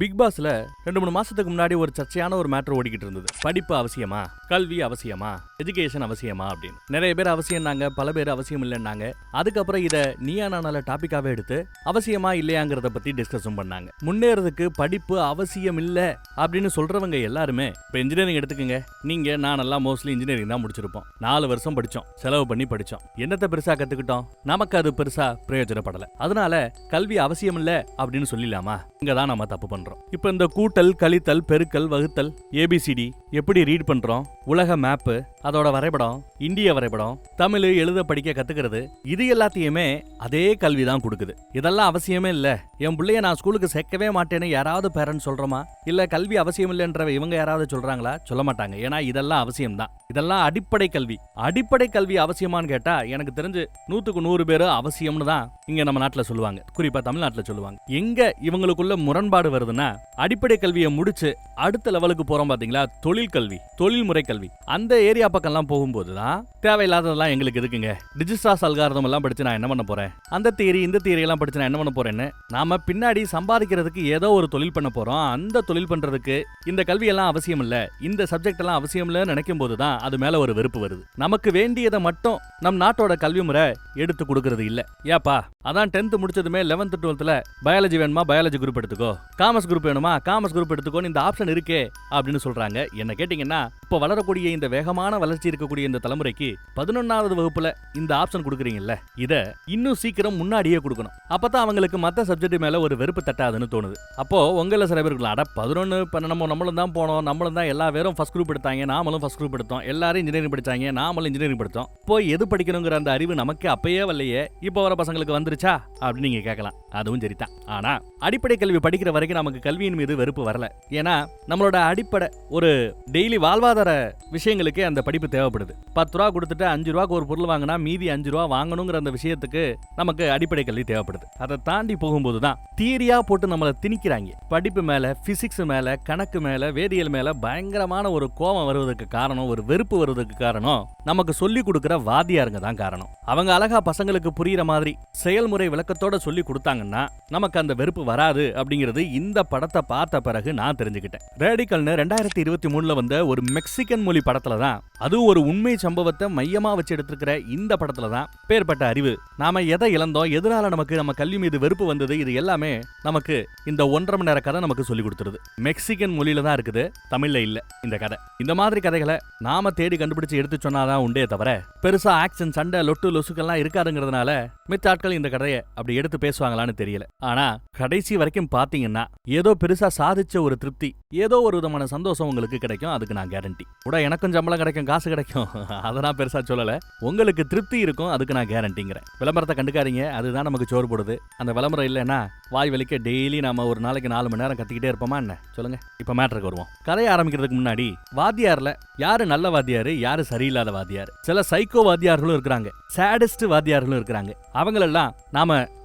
Big பாஸ்ல 2-3 மாசத்துக்கு முன்னாடி ஒரு சர்ச்சையான ஒரு மேட்டர் ஓடிக்கிட்டு இருந்தது. படிப்பு அவசியமா, கல்வி அவசியமா, எஜுகேஷன் அவசியமா அப்படின்னு நிறைய பேர் அவசியம்னாங்க, பல பேர் அவசியம் இல்லைன்னாங்க. அதுக்கப்புறம் இதை நீயா நானால டாபிக்காவே எடுத்து அவசியமா இல்லையாங்கிறத பத்தி டிஸ்கஸும் பண்ணாங்க. முன்னேறதுக்கு படிப்பு அவசியம் இல்ல அப்படின்னு சொல்றவங்க எல்லாருமே இப்ப இன்ஜினியரிங் எடுத்துக்கங்க. நீங்க நானெல்லாம் மோஸ்ட்லி இன்ஜினியரிங் தான் முடிச்சிருப்போம். 4 வருஷம் படிச்சோம், செலவு பண்ணி படிச்சோம். என்னத்தை பெருசா கத்துக்கிட்டோம்? நமக்கு அது பெருசா பிரயோஜனப்படல. அதனால கல்வி அவசியம் இல்ல அப்படின்னு சொல்லிடலாமா? இங்கதான் நம்ம தப்பு பண்றோம். இப்ப இந்த கூட்டல், கழித்தல், பெருக்கல், வகுத்தல், ஏபிசிடி எப்படி ரீட் பண்றோம், உலக மேப்பு, அதோட வரைபடம், இந்திய வரைபடம், தமிழ் எழுத படிக்க கத்துக்கிறது, இது எல்லாத்தையுமே அதே கல்வி தான் கொடுக்குது. இதெல்லாம் அவசியமே இல்ல, என் பிள்ளைய நான் ஸ்கூலுக்கு சேர்க்கவே மாட்டேன்னு யாராவது பேரண்ட்ஸ் சொல்றோமா? இல்ல கல்வி அவசியம் இல்லைன்ற இவங்க யாராவது சொல்றாங்களா? சொல்ல மாட்டாங்க. ஏன்னா இதெல்லாம் அவசியம் தான். இதெல்லாம் அடிப்படை கல்வி. அடிப்படை கல்வி அவசியமான்னு கேட்டா எனக்கு தெரிஞ்சு 100க்கு 100 பேரு அவசியம்னு தான் இங்க நம்ம நாட்டுல சொல்லுவாங்க, குறிப்பா தமிழ்நாட்டுல சொல்லுவாங்க. எங்க இவங்களுக்குள்ள முரண்பாடு வருதுன்னா, அடிப்படை கல்வியை முடிச்சு அடுத்த லெவலுக்கு போறோம் பாத்தீங்களா, தொழில் கல்வி, தொழில்முறை கல்வி, அந்த ஏரியா பக்கம் எல்லாம் போகும்போதுதான் தேவையில்லாததெல்லாம் எங்களுக்கு எதுக்குங்க, டிஜிட்டல் அல்காரிதம் எல்லாம் படிச்சு நான் என்ன பண்ண போறேன், அந்த தியரி இந்த தியரி எல்லாம் படிச்சு நான் என்ன பண்ண போறேன்னு நாம பின்னாடி சம்பாதிக்கிறதுக்கு ஏதோ ஒரு தொழில் பண்ண போறோம். அந்த தொழில் பண்றதுக்கு இந்த கல்வி எல்லாம் அவசியம் இல்ல, இந்த சப்ஜெக்ட் எல்லாம் அவசியம் இல்ல நினைக்கும் போதுதான் அது மேல ஒரு வெறுப்பு வருது. நமக்கு வேண்டியதை மட்டும் நம் நாட்டோட கல்வி முறை எடுத்து கொடுக்கறது இல்ல. ஏப்பா அதான் 10th முடிச்சதுமே 11th 12th பயாலஜி வேணுமா, பயாலஜி குரூப் எடுத்துக்கோ, காமர்ஸ் குரூப் வேணுமா, காமர்ஸ் குரூப் எடுத்துக்கோன்னு இந்த ஆப்ஷன் இருக்கே அப்படின்னு சொல்றாங்க. என்ன கேட்டீங்கன்னா, இப்ப வளரக்கூடிய இந்த வேகமான வளர்ச்சி இருக்கக்கூடிய இந்த தலைமுறைக்கு 11வது வகுப்புல இந்த ஆப்ஷன் கொடுக்குறீங்கல்ல, இத இன்னும் சீக்கிரம் முன்னாடியே கொடுக்கணும். அப்பதான் அவங்களுக்கு மத்த சப்ஜெக்ட் மேல ஒரு வெறுப்பு தட்டாதுன்னு தோணுது. அப்போ உங்கள சில பேருக்கு அட 11 நம்மளும் தான் போனோம், நம்மளும் தான் எல்லா பேரும் ஃபர்ஸ்ட் குரூப் எடுத்தாங்க, நாமளும் ஃபர்ஸ்ட் குரூப் எடுத்தோம், எல்லாரும் இன்ஜினியரிங் படிச்சாங்க, நாமளும் இன்ஜினியரிங் படித்தோம், போய் எது படிக்கணுங்கிற அந்த அறிவு நமக்கு அப்பயே வரலையே, இப்போ வர பசங்களுக்கு வந்துருச்சா அப்படின்னு நீங்க கேட்கலாம். அதுவும் சரிதான். ஆனா அடிப்படை கல்வி படிக்கிற வரைக்கும் நமக்கு கல்வியின் மீது வெறுப்பு வரல. ஏன்னா நம்மளோட அடிப்படை ஒரு டெய்லி வாழ்வாதார விஷயங்களுக்கே அந்த படிப்பு தேவைப்படுது. 10 ரூபா கொடுத்துட்டு 5 ரூபாய்க்கு ஒரு பொருள் வாங்கினா மீதி 5 ரூபா வாங்கணுங்கிற அந்த விஷயத்துக்கு நமக்கு அடிப்படை கல்வி தேவைப்படுது. அதை தாண்டி போகும்போது தான் தியரியா போட்டு நம்மளை திணிக்கிறாங்க. படிப்பு மேல, பிசிக்ஸ் மேல, கணக்கு மேல, வேதியியல் மேல பயங்கரமான ஒரு கோபம் வருவதற்கு காரணம், ஒரு வெறுப்பு வருவதற்கு காரணம் நமக்கு சொல்லி கொடுக்கிற வாத்தியாருங்க தான் காரணம். அவங்க அழகா பசங்களுக்கு புரியுற மாதிரி செயல்முறை விளக்கத்தோட சொல்லி கொடுத்தாங்கன்னா நமக்கு அந்த வெறுப்பு வராது அப்படிங்கிறது இந்த படத்தை பார்த்த பிறகு நான் தெரிஞ்சுக்கிட்டேன். ரேடிக்கல்னு 2023 வந்த ஒரு மெக்சிகன் மொழி படத்துல தான், அதுவும் ஒரு உண்மை சம்பவத்தை மையமா வச்சு எடுத்திருக்கிற இந்த படத்துல தான் பேர்பட்ட அறிவு, நாம எதை இழந்தோம், எதனால நமக்கு நம்ம கல்வி மீது வெறுப்பு வந்தது, இது எல்லாமே நமக்கு இந்த 1.5 மணி நேர கதை நமக்கு சொல்லி கொடுத்துருது. மெக்சிகன் மொழியில தான் இருக்குது, தமிழ்ல இல்ல இந்த கதை. இந்த மாதிரி கதைகளை நாம தேடி கண்டுபிடிச்சு எடுத்து சொன்னாதான் உண்டே தவிர பெருசா ஆக்ஷன், சண்டை, லொட்டு லொசுக்கெல்லாம் இருக்காதுங்கிறதுனால மித்த ஆட்கள் இந்த கதையை அப்படி எடுத்து பேசுவாங்களான்னு தெரியல. ஆனா கடைசி வரைக்கும் பாத்தீங்கன்னா ஏதோ பெருசா சாதிச்ச ஒரு திருப்தி, ஏதோ ஒரு விதமான சந்தோஷம் உங்களுக்கு கிடைக்கும். அதுக்கு நான் கேரண்டி. கூட எனக்கும் சம்பளம் கிடைக்கும், காசு கிடைக்கும், அதை நான் பெருசா சொல்லல. உங்களுக்கு திருப்தி இருக்கும், அதுக்கு நான் கேரண்டிங்கிறேன். விளம்பரத்தை கண்டுக்காதீங்க, அதுதான் நமக்கு சோறு போடுது. அந்த விளம்பரம் இல்லைன்னா வாய் வலிக்க டெய்லி நாம ஒரு நாளைக்கு 4 மணி நேரம் கத்திக்கிட்டே இருப்போமா என்ன? சொல்லுங்க. இப்ப மேட்டருக்கு வருவோம். கதையை ஆரம்பிக்கிறதுக்கு முன்னாடி வாத்தியார்ல யாரு நல்ல வாத்தியாரு, யாரு சரியில்லாத வாத்தியார், சில சைக்கோ வாத்தியார்களும் இருக்கிறாங்க, சாடிஸ்ட் வாத்தியார்களும் இருக்கிறாங்க. அவங்களெல்லாம்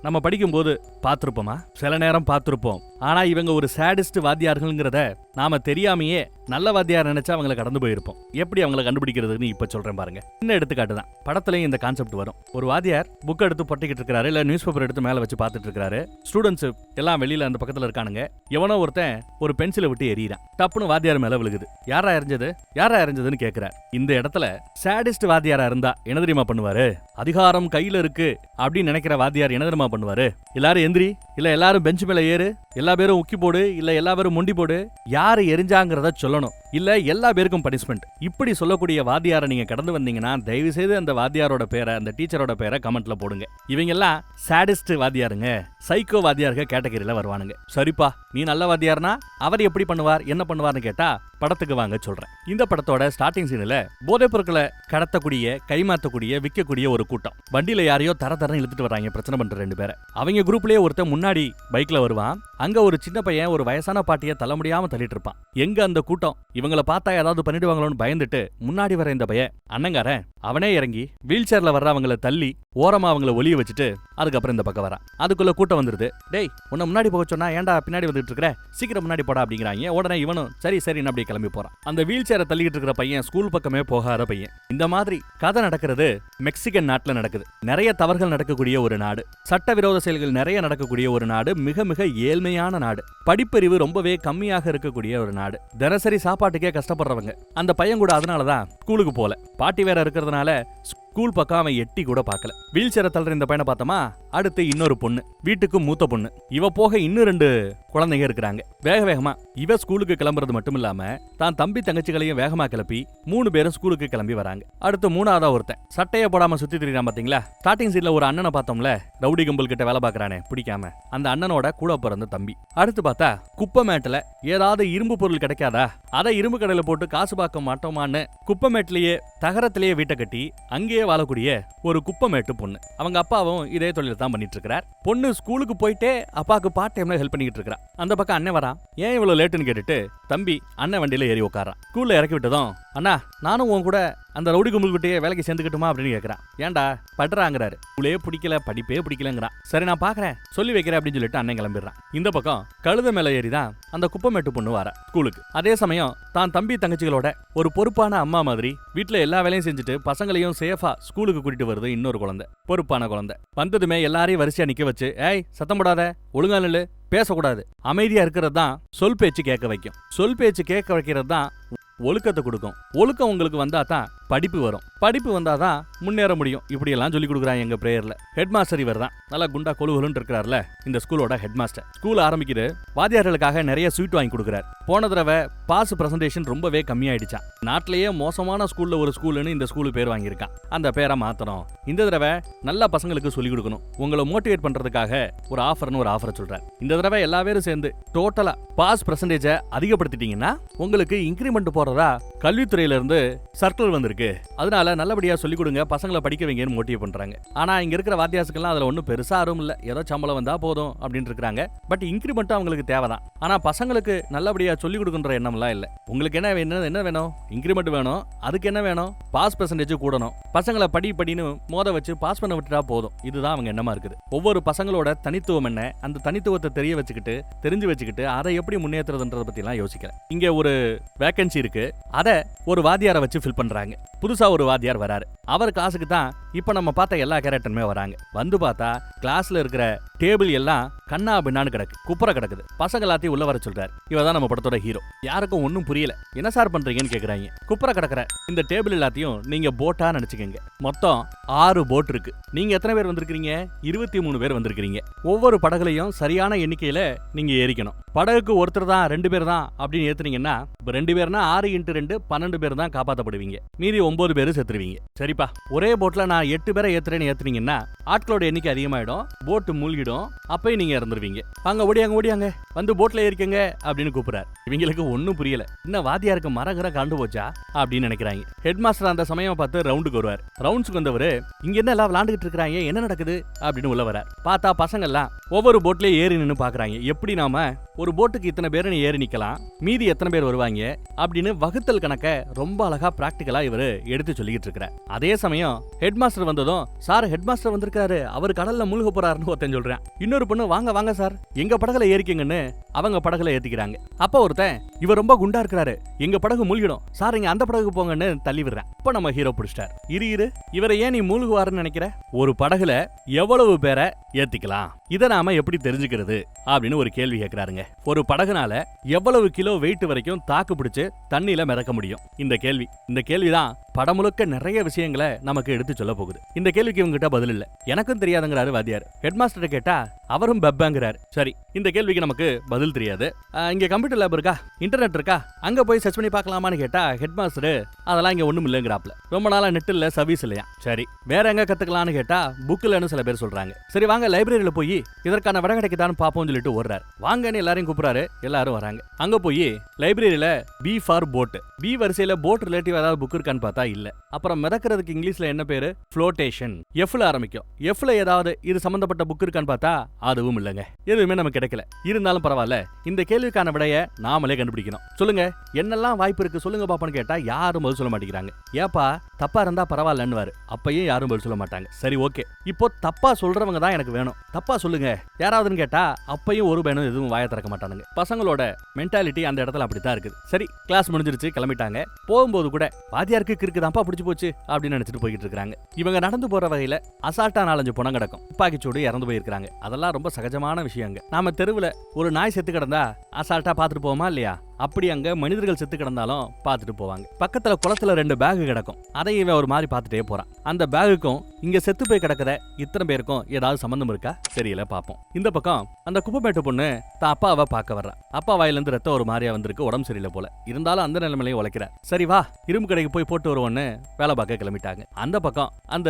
நம்ம படிக்கும் போது பார்த்திருப்போமா? சில நேரம் பார்த்திருப்போம். ஆனா இவங்க ஒரு சாடிஸ்ட் வாத்தியார்கள்ங்கிறத நாம தெரியாமையே நல்ல வாத்தியார் நினைச்சா அவங்களை கடந்து போயிருப்போம். எப்படி அவங்களை கண்டுபிடிக்கிறதுன்னு இப்ப சொல்றேன் பாருங்க. இன்னும் எடுத்துக்காட்டு தான், படத்துலயும் இந்த கான்செப்ட் வரும். ஒரு வாத்தியார் புக் எடுத்து பொட்டிக்கிட்டு இருக்காரு, இல்ல நியூஸ் பேப்பர் எடுத்து மேல வச்சு பார்த்துட்டு இருக்காரு. ஸ்டூடெண்ட்ஸ் எல்லாம் வெளியில அந்த பக்கத்துல இருக்கானுங்க. எவனோ ஒருத்தன் ஒரு பென்சிலை விட்டு எறியறான். டப்புன்னு வாத்தியார் மேல விழுகுது. யாரா எறிஞ்சதுன்னு கேக்குறாரு. இந்த இடத்துல சாடிஸ்ட் வாத்தியாரா இருந்தா என்ன தெரியுமா பண்ணுவாரு? அதிகாரம் கையில இருக்கு அப்படின்னு நினைக்கிற வாத்தியார் என்ன தெரியுமா பண்ணுவாரு? எல்லாரும் எந்திரி, இல்ல எல்லாரும் பெஞ்ச் மேல ஏறு, எல்லா பேரும் உக்கி போடு, இல்ல எல்லா பேரும் முண்டி போடு, யாரு எரிஞ்சாங்கிறத சொல்லணும், இல்ல எல்லா பேருக்கும் பனிஷ்மெண்ட். இப்படி சொல்லக்கூடிய வாத்தியாரை நீங்க கடந்து வந்தீங்கன்னா தயவு செய்து அந்த வாத்தியாரோட பேரை, அந்த டீச்சரோட பேரை கமெண்ட்ல போடுங்க. இவங்க எல்லாம் சாடிஸ்ட் வாத்தியாருங்க, சைக்கோ வாத்தியார்கள் கேட்டகரியில வருவானுங்க. சரிப்பா, நீ நல்ல வாத்தியார்னா அவர் எப்படி பண்ணுவார், என்ன பண்ணுவார்னு கேட்டா படத்துக்கு வாங்க சொல்றேன். இந்த படத்தோட ஸ்டார்டிங் சீன்ல போதைப் பொருட்களை கடத்தக்கூடிய, கைமாத்தக்கூடிய, விற்கக்கூடிய ஒரு கூட்டம் வண்டியில யாரையோ தரன்னு இழுத்துட்டு வராங்க, பிரச்சனை பண்ற 2 பேரை. அவங்க குரூப்லயே ஒருத்தன் முன்னாடி பைக்ல வருவான். அங்க ஒரு சின்ன பையன் ஒரு வயசான பாட்டியை தள்ள முடியாம தள்ளிட்டு இருப்பான். எங்க அந்த கூட்டம் இவங்களை பார்த்தா ஏதாவது பண்ணிடுவாங்களோன்னு பயந்துட்டு முன்னாடி வர இந்த பையன் அண்ணங்காரன் அவனே இறங்கி வீல் சேர்ல வர்றவங்களை தள்ளி ஓரமா அவங்கள ஒளிய வச்சுட்டு அதுக்கப்புறம் இந்த பக்கம் வரான். அதுக்குள்ள கூட்டம் வந்துருது. டேய், உன்னை முன்னாடி போக சொன்னா ஏன்டா பின்னாடி வந்துட்டு இருக்கிற, சீக்கிரம் முன்னாடி போடா அப்படிங்கிறாங்க. உடனே இவனும் சரி சரி அப்படி கிளம்பி போறான். அந்த வீல் சேரை தள்ளிட்டு இருக்கிற பையன் ஸ்கூல் பக்கமே போகாத பையன். இந்த மாதிரி கதை நடக்கிறது மெக்சிகன் நாட்டுல நடக்குது. நிறைய தவறுகள் நடக்கக்கூடிய ஒரு நாடு, சட்டவிரோத செயல்கள் நிறைய நடக்கக்கூடிய ஒரு நாடு, மிக மிக ஏழ்மையான நாடு, படிப்பறிவு ரொம்பவே கம்மியாக இருக்கக்கூடிய ஒரு நாடு, தினசரி சாப்பாட்டுக்கே கஷ்டப்படுறவங்க. அந்த பையன் கூட அதனாலதான் ஸ்கூலுக்கு போல. பாட்டி வேற இருக்கிறதுனால ஸ்கூல் பக்கம் அவன் எட்டி கூட பார்க்கல. வீல் சேரை தள்ளுற இந்த பையனை பார்த்தோமா, அடுத்து இன்னொரு பொண்ணு, வீட்டுக்கு மூத்த பொண்ணு. இவ போக இன்னும் 2 குழந்தைங்க இருக்கிறாங்க. வேக வேகமா இவ ஸ்கூலுக்கு கிளம்புறது மட்டும் இல்லாம தான் தம்பி தங்கச்சிகளையும் வேகமா கிளப்பி 3 பேரும் ஸ்கூலுக்கு கிளம்பி வராங்க. அடுத்து 3ஆவதா ஒருத்தன் சட்டைய போடாம சுத்தி திரியான் பாத்தீங்களா. ஸ்டார்டிங் சீன்ல ஒரு அண்ணனை பார்த்தோம்ல, ரவுடி கும்பல் கிட்ட வேலை பாக்குறானே பிடிக்காம, அந்த அண்ணனோட கூட பிறந்த தம்பி. அடுத்து பார்த்தா குப்பை மேட்டுல ஏதாவது இரும்பு பொருள் கிடைக்காதா, அதை இரும்பு கடையில போட்டு காசு பார்க்க மாட்டோமான்னு குப்பை மேட்லயே தகரத்திலேயே வீட்டை கட்டி அங்கேயே வாழக்கூடிய ஒரு குப்பமேட்டு பொண்ணு. அவங்க அப்பாவும் இதே தொழில் தான் பண்ணிட்டு இருக்கிறார். பொண்ணு ஸ்கூலுக்கு போயிட்டே அப்பாவுக்கு பார்ட் டைம்ல ஹெல்ப் பண்ணிட்டு இருக்கா. அந்த பக்கம் அண்ணன் வரான். ஏன் இவ்வளவு லேட்டுன்னு கேட்டுட்டு தம்பி அண்ணன் வண்டியில ஏறி உட்காரான். ஸ்கூல்ல இறக்கி விட்டதும், அண்ணா நானும் உன் கூட அந்த ரவுடி கும்பல்கிட்டயே வேலைக்கு சேர்ந்துக்கிட்டுமா அப்படின்னு கேட்கறான். ஏன்டா படுறாங்கிறாரு. ஸ்கூலே பிடிக்கல, படிப்பே பிடிக்கலங்கிறான். சரி நான் பாக்குறேன், சொல்லி வைக்கிறேன் அப்படின்னு சொல்லிட்டு அண்ணன் கிளம்பிடுறான். இந்த பக்கம் கழுத மேல ஏறிதான் அந்த குப்பமேட்டு பொண்ணு வர ஸ்கூலுக்கு. அதே சமயம் தான் தம்பி தங்கச்சிகளோட ஒரு பொறுப்பான அம்மா மாதிரி வீட்டுல எல்லா வேலையும் செஞ்சுட்டு பசங்களையும் சேஃபா ஸ்கூலுக்கு கூட்டிட்டு வருது இன்னொரு குழந்தை, பொறுப்பான குழந்தை. வந்ததுமே எல்லாரையும் வரிசையா நிக்க வச்சு, ஏய் சத்தம் போடாத, ஒழுங்கா நில்லு, பேசக்கூடாது, அமைதியா இருக்கிறது தான் சொல் பேச்சு கேட்க வைக்கும். சொல் பேச்சு கேட்க வைக்கிறது தான் ஒழுக்கத்தை கொடுக்கும். ஒழுக்கம் உங்களுக்கு வந்தா தான் படிப்பு வரும், படிப்பு வந்தாதான் முன்னேற முடியும். இப்படி எல்லாம் சொல்லி கொடுக்குறாங்க எங்க பிரேயர்ல. ஹெட் மாஸ்டர் இவர் தான், நல்லா குண்டா கொழுகுலுன்னு இருக்கிறார்ல இந்த ஸ்கூலோட ஹெட் மாஸ்டர். ஸ்கூல் ஆரம்பிக்குது, வாத்தியார்களுக்காக நிறைய ஸ்வீட் வாங்கி கொடுக்குறாரு. போன தடவை பாஸ் பிரசன்டேஷன் ரொம்பவே கம்மியாயிடுச்சான். நாட்டிலேயே மோசமான ஸ்கூல்ல ஒரு ஸ்கூல்னு இந்த ஸ்கூலு பேர் வாங்கியிருக்கான். அந்த பேரை மாத்தணும், இந்த தடவை நல்ல பசங்களுக்கு சொல்லி கொடுக்கணும், உங்களை மோட்டிவேட் பண்றதுக்காக ஒரு ஆஃபரை சொல்றாரு. இந்த தடவை எல்லா பேரும் சேர்ந்து டோட்டலா பாஸ் பிரசன்டேஜை அதிகப்படுத்திட்டீங்கன்னா உங்களுக்கு இன்கிரிமெண்ட் போறதா கல்வித்துறையில இருந்து சர்க்குலர் வந்திருக்கு. அதனால நல்லபடியா சொல்லிக் கொடுங்க, பசங்களை படிக்க வைங்கன்னு மோட்டிவேட் பண்றாங்க. ஆனா இங்க இருக்கிற வாத்தியாசுக்கெல்லாம் அதுல ஒன்னும் பெருசா ஆர்வம் இல்ல, ஏதோ சம்பளம் வந்தா போதும் அப்படின்னு இருக்காங்க. பட் இன்கிரிமெண்ட் அவங்களுக்கு தேவைதான். ஆனா பசங்களுக்கு நல்லபடியா சொல்லிக் கொடுக்குற எண்ணம்லாம் இல்ல. உங்களுக்கு என்ன வேணும், இன்கிரிமெண்ட் வேணும். அதுக்கு என்ன வேணும், பாஸ் பெர்சன்டேஜ் கூடணும், பசங்களை படின்னு மோத வச்சு பாஸ் பண்ண விட்டுட்டா போதும். இதுதான் அவங்க எண்ணமா இருக்குது. ஒவ்வொரு பசங்களோட தனித்துவம் என்ன, அந்த தனித்துவத்தை தெரிஞ்சு வச்சுக்கிட்டு அதை எப்படி முன்னேற்றுறதுன்றத பத்தி எல்லாம் யோசிக்கல. இங்க ஒரு வேகன்சி இருக்கு, அதை ஒரு வாத்தியாரை வச்சு ஃபில் பண்றாங்க. புதுசா ஒரு வாத்தியார் வராரு. அவர் கிளாஸுக்கு தான் இப்ப நம்ம பார்த்த எல்லா கேரக்டருமே வராங்க. வந்து பார்த்தா கிளாஸ்ல இருக்கிற டேபிள் எல்லாம் கண்ணா பின்னான்னு கிடக்கு, குப்புற கிடக்குது. பசங்க எல்லாத்தையும் உள்ள வர சொல்றாரு. இவதான் நம்ம படத்தோட ஹீரோ. யாருக்கும் ஒன்னும் புரியல, என்ன சார் பண்றீங்கன்னு கேக்குறாங்க. குப்புற கிடக்குற இந்த டேபிள் எல்லாத்தையும் நீங்க போட்டா நினைச்சுக்கங்க. மொத்தம் 6 போட் இருக்கு. நீங்க எத்தனை பேர் வந்திருக்கீங்க? 23 பேர் வந்திருக்கீங்க. ஒவ்வொரு படகுலையும் சரியான எண்ணிக்கையில நீங்க ஏறிக்கணும். படகுக்கு ஒருத்தர் தான் 2 பேர் தான் அப்படின்னு ஏத்துனீங்கன்னா 2 பேர்னா 6 × 2 12 பேர் தான் காப்பாற்றப்படுவீங்க. மீதி 9 பேர் செத்துருவீங்க. சரிப்பா, ஒரே போட்ல நான் 8 பேரை ஏத்துறேன்னு ஏத்துனீங்கன்னா ஆட்களோட எண்ணிக்கை அதிகமாயிடும், போட்டு மூழ்கிடும், அப்பயும் நீங்க இறந்துருவீங்க. வாங்க ஓடியாங்க வந்து போட்ல ஏறிக்கங்க அப்படின்னு கூப்பிடுறாரு. இவங்களுக்கு ஒன்னும் புரியல. இன்னும் வாத்தியாருக்கு மரகர கண்டு போச்சா அப்படின்னு நினைக்கிறாங்க. ஹெட் மாஸ்டர் அந்த சமயம் பார்த்து ரவுண்டுக்கு வருவார். ரவுண்ட்ஸ்க்கு வந்தவரு, இங்க என்ன எல்லாம் விளாண்டுகிட்டு இருக்காங்க, என்ன நடக்குது அப்படின்னு உள்ள வரார். பார்த்தா பசங்க எல்லாம் ஒவ்வொரு போட்லயே ஏறி நின்னு பாக்குறாங்க. எப்படி நாம ஒரு போட்டுக்கு இத்தனை பேர் ஏறி நிக்கலாம், மீதி எத்தனை பேர் வருவாங்க அப்படின்னு வகுத்தல் கணக்க ரொம்ப அழகா பிராக்டிகலா இவரு எடுத்து சொல்லிக்கிட்டு இருக்கிறார். அதே சமயம் ஹெட் மாஸ்டர் வந்ததும், சார் ஹெட் மாஸ்டர் வந்திருக்காரு, அவர் கடல்ல மூழ்க போறாருன்னு ஒருத்தன் சொல்றான். இன்னொரு பொண்ணு, வாங்க சார் எங்க படகுல ஏறிக்கங்கன்னு அவங்க படகுல ஏத்திக்கிறாங்க. அப்ப ஒருத்தன், இவர் ரொம்ப குண்டா இருக்கிறாரு, எங்க படகு மூழ்கிடும் சார், இங்க அந்த படகு போங்கன்னு தள்ளி விடுறான். அப்ப நம்ம ஹீரோ பிடிச்சிட்டார். இரு இவரை ஏன் நீ மூழ்குவாருன்னு நினைக்கிற? ஒரு படகுல எவ்வளவு பேரை ஏத்திக்கலாம், இதை நாம எப்படி தெரிஞ்சுக்கிறது அப்படின்னு ஒரு கேள்வி கேட்கிறாருங்க. ஒரு படகுனால எவ்வளவு கிலோ வெயிட் வரைக்கும் தாக்கு பிடிச்சு தண்ணியில மிதக்க முடியும்? இந்த கேள்விதான் படம் முழுக்க நிறைய விஷயங்களை நமக்கு எடுத்து சொல்ல போகுது. இந்த கேள்விக்கு இவங்கிட்ட பதில் இல்ல. எனக்கும் தெரியாதுங்கிறாரு வாத்தியார். ஹெட் மாஸ்டர் கேட்டா அவரும் பெப்பாங்கிறாரு. சரி, இந்த கேள்விக்கு நமக்கு பதில் தெரியாது. இங்க கம்ப்யூட்டர் லேப் இருக்கா, இன்டர்நெட் இருக்கா, அங்க போய் சர்ச் பண்ணி பார்க்கலாமான்னு கேட்டா ஹெட் மாஸ்டர் அதெல்லாம் இங்க ஒண்ணும் இல்லங்கிறாப்ல. ரொம்ப நாளா நெட் இல்ல, சர்வீஸ் இல்லையா. சரி, வேற எங்க கத்துக்கலாம்னு கேட்டா புக் இல்லன்னு சில பேர் சொல்றாங்க. சரி வாங்க லைப்ரரியில போய் இதற்கான விட கிடைக்குதான்னு பாப்போம்னு சொல்லிட்டு ஓடுறாரு. வாங்கன்னு எல்லாரையும் கூப்பிடுறாரு. எல்லாரும் வராங்க. அங்க போய் லைப்ரரியில பி ஃபார் போட், பி வரிசையில போட் ரிலேட்டிவ் ஏதாவது புக் இருக்கான்னு பார்த்தா இல்ல. அப்புறம் மிதக்கிறதுக்கு இங்கிலீஷ்ல என்ன பேரு? ஃப்ளோட்டேஷன். எஃப்ல ஆரம்பிக்கும். எஃப்ல ஏதாவது இது சம்பந்தப்பட்ட புக் இருக்கான்னு பார்த்தா அதுவும் இல்லங்க. எதுவுமே நமக்கு கிடைக்கல. இருந்தாலும் பரவாயில்ல, இந்த கேள்விக்கான விடைய நாமளே கண்டுபிடிக்கணும். சொல்லுங்க, என்னெல்லாம் வாய்ப்பு இருக்கு சொல்லுங்க பாப்பான்னு கேட்டா யாரும் பதில் சொல்ல மாட்டேங்கிறாங்க. ஏப்பா தப்பா இருந்தா பரவாயில்லன்னுவாரு. அப்பயும் யாரும் பதில் சொல்ல மாட்டாங்க. சரி ஓகே, இப்போ தப்பா சொல்றவங்க தான் எனக்கு வேணும். தப்பா சொல்லுங்க யாராவதுன்னு கேட்டா அப்பயும் ஒரு பேனும் எதுவும் வாய திறக்க மாட்டானுங்க. பசங்களோட மென்டாலிட்டி அந்த இடத்துல அப்படித்தான் இருக்குது. சரி, கிளாஸ் முடிஞ்சிருச்சு, கிளம்பிட்டாங்க. போகும்போது கூட வாத்தியாருக்கு கிறுக்குதான்ப்பா பிடிச்சு போச்சு அப்படின்னு நினைச்சிட்டு போய்கிட்டு இருக்காங்க. இவங்க நடந்து போற வகையில அசால்ட்டா 4-5 பணம் கிடக்கும். துப்பாக்கிச்சூடு இறந்து போயிருக்காங்க. அதெல்லாம் ரொம்ப சகஜமான விஷயங்க. நாம தெருவுல ஒரு நாய் செத்து கிடந்தா அசால்ட்டா பாத்துட்டு போவோமா இல்லையா? அப்படி அங்க மனிதர்கள் செத்து கிடந்தாலும் பாத்துட்டு போவாங்க. பக்கத்துல குளத்துல 2 பேக் கிடக்கும். அதை இவன் ஒரு மாதிரி பாத்துட்டே போறான். அந்த பேகுக்கும் இங்க செத்து போய் கிடக்கிற இத்தனை பேருக்கும் ஏதாவது சம்பந்தம் இருக்கா தெரியல, பாப்போம். இந்த பக்கம் அந்த குப்பைமேட்டு பொண்ணு தான் அப்பாவை பார்க்க வர்றா. அப்பா வாயிலிருந்து ரத்தம் ஒரு மாதிரியா வந்திருக்கு, உடம்பு சரியில்லை போல. இருந்தாலும் அந்த நிலைமையிலேயே உழைக்கிறார். சரி வா, இரும்பு கடைக்கு போய் போட்டு வருவோன்னு வேலை பார்க்க கிளம்பிட்டாங்க. அந்த பக்கம் அந்த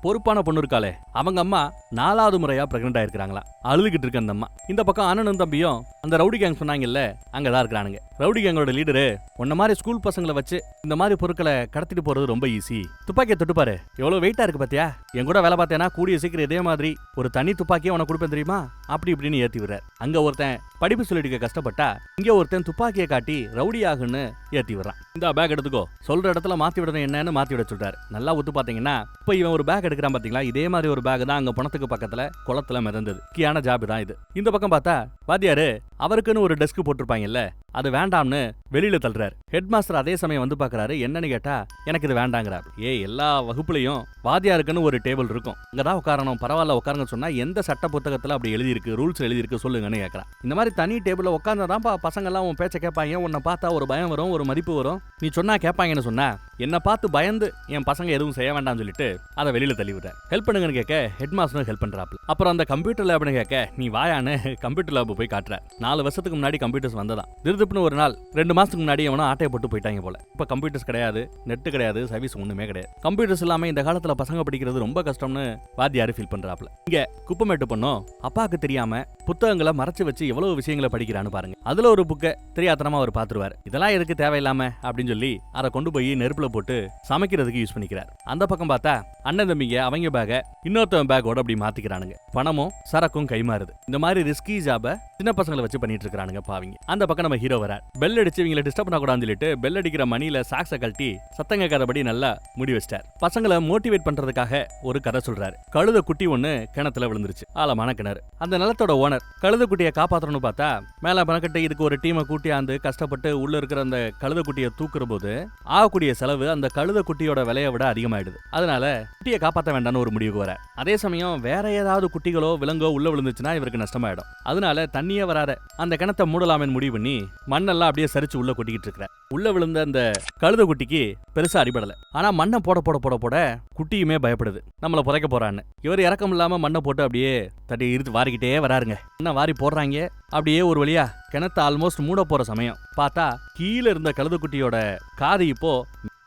பொறுப்பான பொண்ணு இருக்காளே, அவங்க அம்மா 4வது முறையா பிரெக்னென்ட் ஆயிருக்காங்களா. அழுதுகிட்டு இருக்கு அந்த அம்மா. இந்த பக்கம் அண்ணனும் தம்பியும் அந்த ரவுடி கேங் சொன்னாங்கல்ல, அங்கதான் இருக்கிறானுங்க. ரவுடி கேங்கோட லீடரு உன்ன மாதிரி ஸ்கூல் பசங்களை வச்சு இந்த மாதிரி பொருட்களை கடத்திட்டு போறது ரொம்ப ஈஸி. துப்பாக்கியை தொட்டு பாரு, எவ்வளவு வெயிட்டா இருக்கு பாத்தியா? என் கூட வேலை பார்த்தேன்னா கூடிய சீக்கிரம் இதே மாதிரி ஒரு தனி துப்பாக்கியை உனக்கு கொடுப்பேன் தெரியுமா? அப்படி இப்படின்னு ஏத்தி விடுறார். அங்க ஒருத்தன் படிப்பு சொல்லிட்டு கஷ்டப்பட்டா, இங்க ஒருத்தன் துப்பாக்கியை காட்டி ரவுடி ஆகுன்னு ஏத்தி விடுறான். இந்த பேக் எடுத்துக்கோ, சொல்ற இடத்துல மாத்தி விடணும் என்னன்னு மாத்தி விட சொல்றாரு. நல்லா ஒத்து பாத்தீங்கன்னா இப்ப இவன் ஒரு பேக் எடுக்கிறான் பாத்தீங்களா, இதே மாதிரி ஒரு பேக் தான் அங்க பணத்துக்கு பக்கத்துல குளத்துல மிதந்தது. கியான ஜாப் தான் இது. இந்த பக்கம் பார்த்தா வாத்தியாரு அவருக்குன்னு ஒரு டெஸ்க் போட்டிருப்பாங்கல்ல, அது வேண்டாம்னு வெளியில தள்ளுறாரு. ஹெட் மாஸ்டர் அதே சமயம் வந்து பாக்குறாரு. என்னன்னு கேட்டா எனக்கு இது வேண்டாங்கிறார். எல்லா வகுப்புலயும் வாத்தியாருக்குன்னு ஒரு டேபிள் இருக்கும், அங்கதான் உட்காரணும், பரவாயில்ல உட்காருங்க சொன்னா எந்த சட்ட புத்தகத்துல அப்படி எழுதி இருக்கு, ரூல்ஸ் எழுதி இருக்கு சொல்லுங்கன்னு கேட்கறான். இந்த மாதிரி தனி டேபிள்ல உட்கார்ந்தாதான் பசங்க எல்லாம் உன் பேச்ச கேட்பாங்க, உன்னை பார்த்தா ஒரு பயம் வரும், ஒரு மதிப்பு வரும். நீ சொன்னா கேட்பாங்கன்னு சொன்னா என்ன பார்த்து பயந்து என் பசங்க எதுவும் செய்ய வேண்டாம்னு சொல்லிட்டு அதை வெளியில தள்ளி விடுற. ஹெல்ப் பண்ணுங்கன்னு கேட்க ஹெட் மாஸ்டர் ஹெல்ப் பண்றாப்ல. அப்புறம் அந்த கம்ப்யூட்டர் லேப்னு கேட்க நீ வாயான்னு கம்ப்யூட்டர் லேப் போய் காட்டுற. 4 வருஷத்துக்கு முன்னாடி கம்ப்யூட்டர்ஸ் வந்ததான். திருதுப்புன்னு ஒரு நாள் 2 மாசத்துக்கு முன்னாடி எவனோ ஆட்டையை போட்டு போயிட்டாங்க போல. இப்ப கம்ப்யூட்டர்ஸ் கிடையாது, நெட் கிடையாது, சர்வீஸ் ஒண்ணுமே கிடையாது. கம்ப்யூட்டர்ஸ் இல்லாம இந்த காலத்துல பசங்க படிக்கிறது ரொம்ப கஷ்டம்னு வாத்தியாரு ஃபீல் பண்றாப்ல. இங்க குப்பமேட்டு பொண்ணும் அப்பாவுக்கு தெரியாம புத்தகங்களை மறைச்சு வச்சு எவ்வளவு விஷயங்களை படிக்கிறான்னு பாருங்க. அதுல ஒரு புக்கை தெரியாதனமா அவர் பாத்துருவாரு. இதெல்லாம் எதுக்கு தேவையில்லாம அப்படின்னு சொல்லி அதை கொண்டு போய் நெருப்புல போட்டு சமைக்கிறதுக்கு யூஸ் பண்ணிக்கிறார். அந்த பக்கம் பார்த்தா அண்ணன் தம்பிங்க அவங்க பேக இன்னொருத்தவன் பேக்கோட அப்படி மாத்திக்கிறானுங்க. பணமும் சரக்கும் கைமாறுது. இந்த மாதிரி ரிஸ்கி ஜாப சின்ன பசங்களை வச்சு பண்ணிட்டு இருக்கானுங்க பாவிங்க. அந்த பக்கம் நம்ம ஹீரோ வரார். பெல் அடிச்சு இவங்களை டிஸ்டர்ப் பண்ணக்கூடாதுன்னு சொல்லிட்டு பெல் அடிக்கிற மணியில சாக்ஸை கழட்டி சத்தங்க கதைப்படி நல்லா முடி வச்சிட்டார். பசங்களை மோட்டிவேட் பண்றதுக்காக ஒரு கதை சொல்றாரு. கழுத குட்டி ஒண்ணு கிணத்துல விழுந்துருச்சு, ஆழமான கிணறு. அந்த நிலத்தோட ஓனர் கழுத குட்டியை காப்பாற்றணும்னு பார்த்தா மேல பணக்கட்டு இதுக்கு ஒரு டீமை கூட்டியாந்து கஷ்டப்பட்டு உள்ள இருக்கிற அந்த கழுத குட்டியை தூக்குற போது ஆகக்கூடிய செலவு அந்த கழுத குட்டியோட விலையை விட அதிகமாயிடுது. அதனால குட்டியை காப்பாற்ற வேண்டாம்னு ஒரு முடிவுக்கு வர. அதே சமயம் வேற ஏதாவது குட்டிகளோ விலங்கோ உள்ள விழுந்துச்சுன்னா இவருக்கு நஷ்டமாயிடும். அதனால தண்ணியே வராத அந்த கிணத்தை மூடலாமேன்னு முடிவு பண்ணி மண்ணெல்லாம் அப்படியே சரிச்சு உள்ள கொட்டிக்கிட்டு இருக்கிற. உள்ள விழுந்த அந்த கழுத குட்டிக்கு பெருசா அடிபடல. ஆனா மண்ணை போட போட போட போட குட்டியுமே பயப்படுது, நம்மள புதைக்க போறான்னு. இவர் இறக்கம் இல்லாம மண்ணை போட்டு அப்படியே தட்டி இழுத்து வாரிக்கிட்டே வராருங்க. என்ன வாரி போடுறாங்க. அப்படியே ஒரு வழியா கிணத்தை ஆல்மோஸ்ட் மூட போற சமயம் பார்த்தா கீழே இருந்த கழுத குட்டியோட காது இப்போ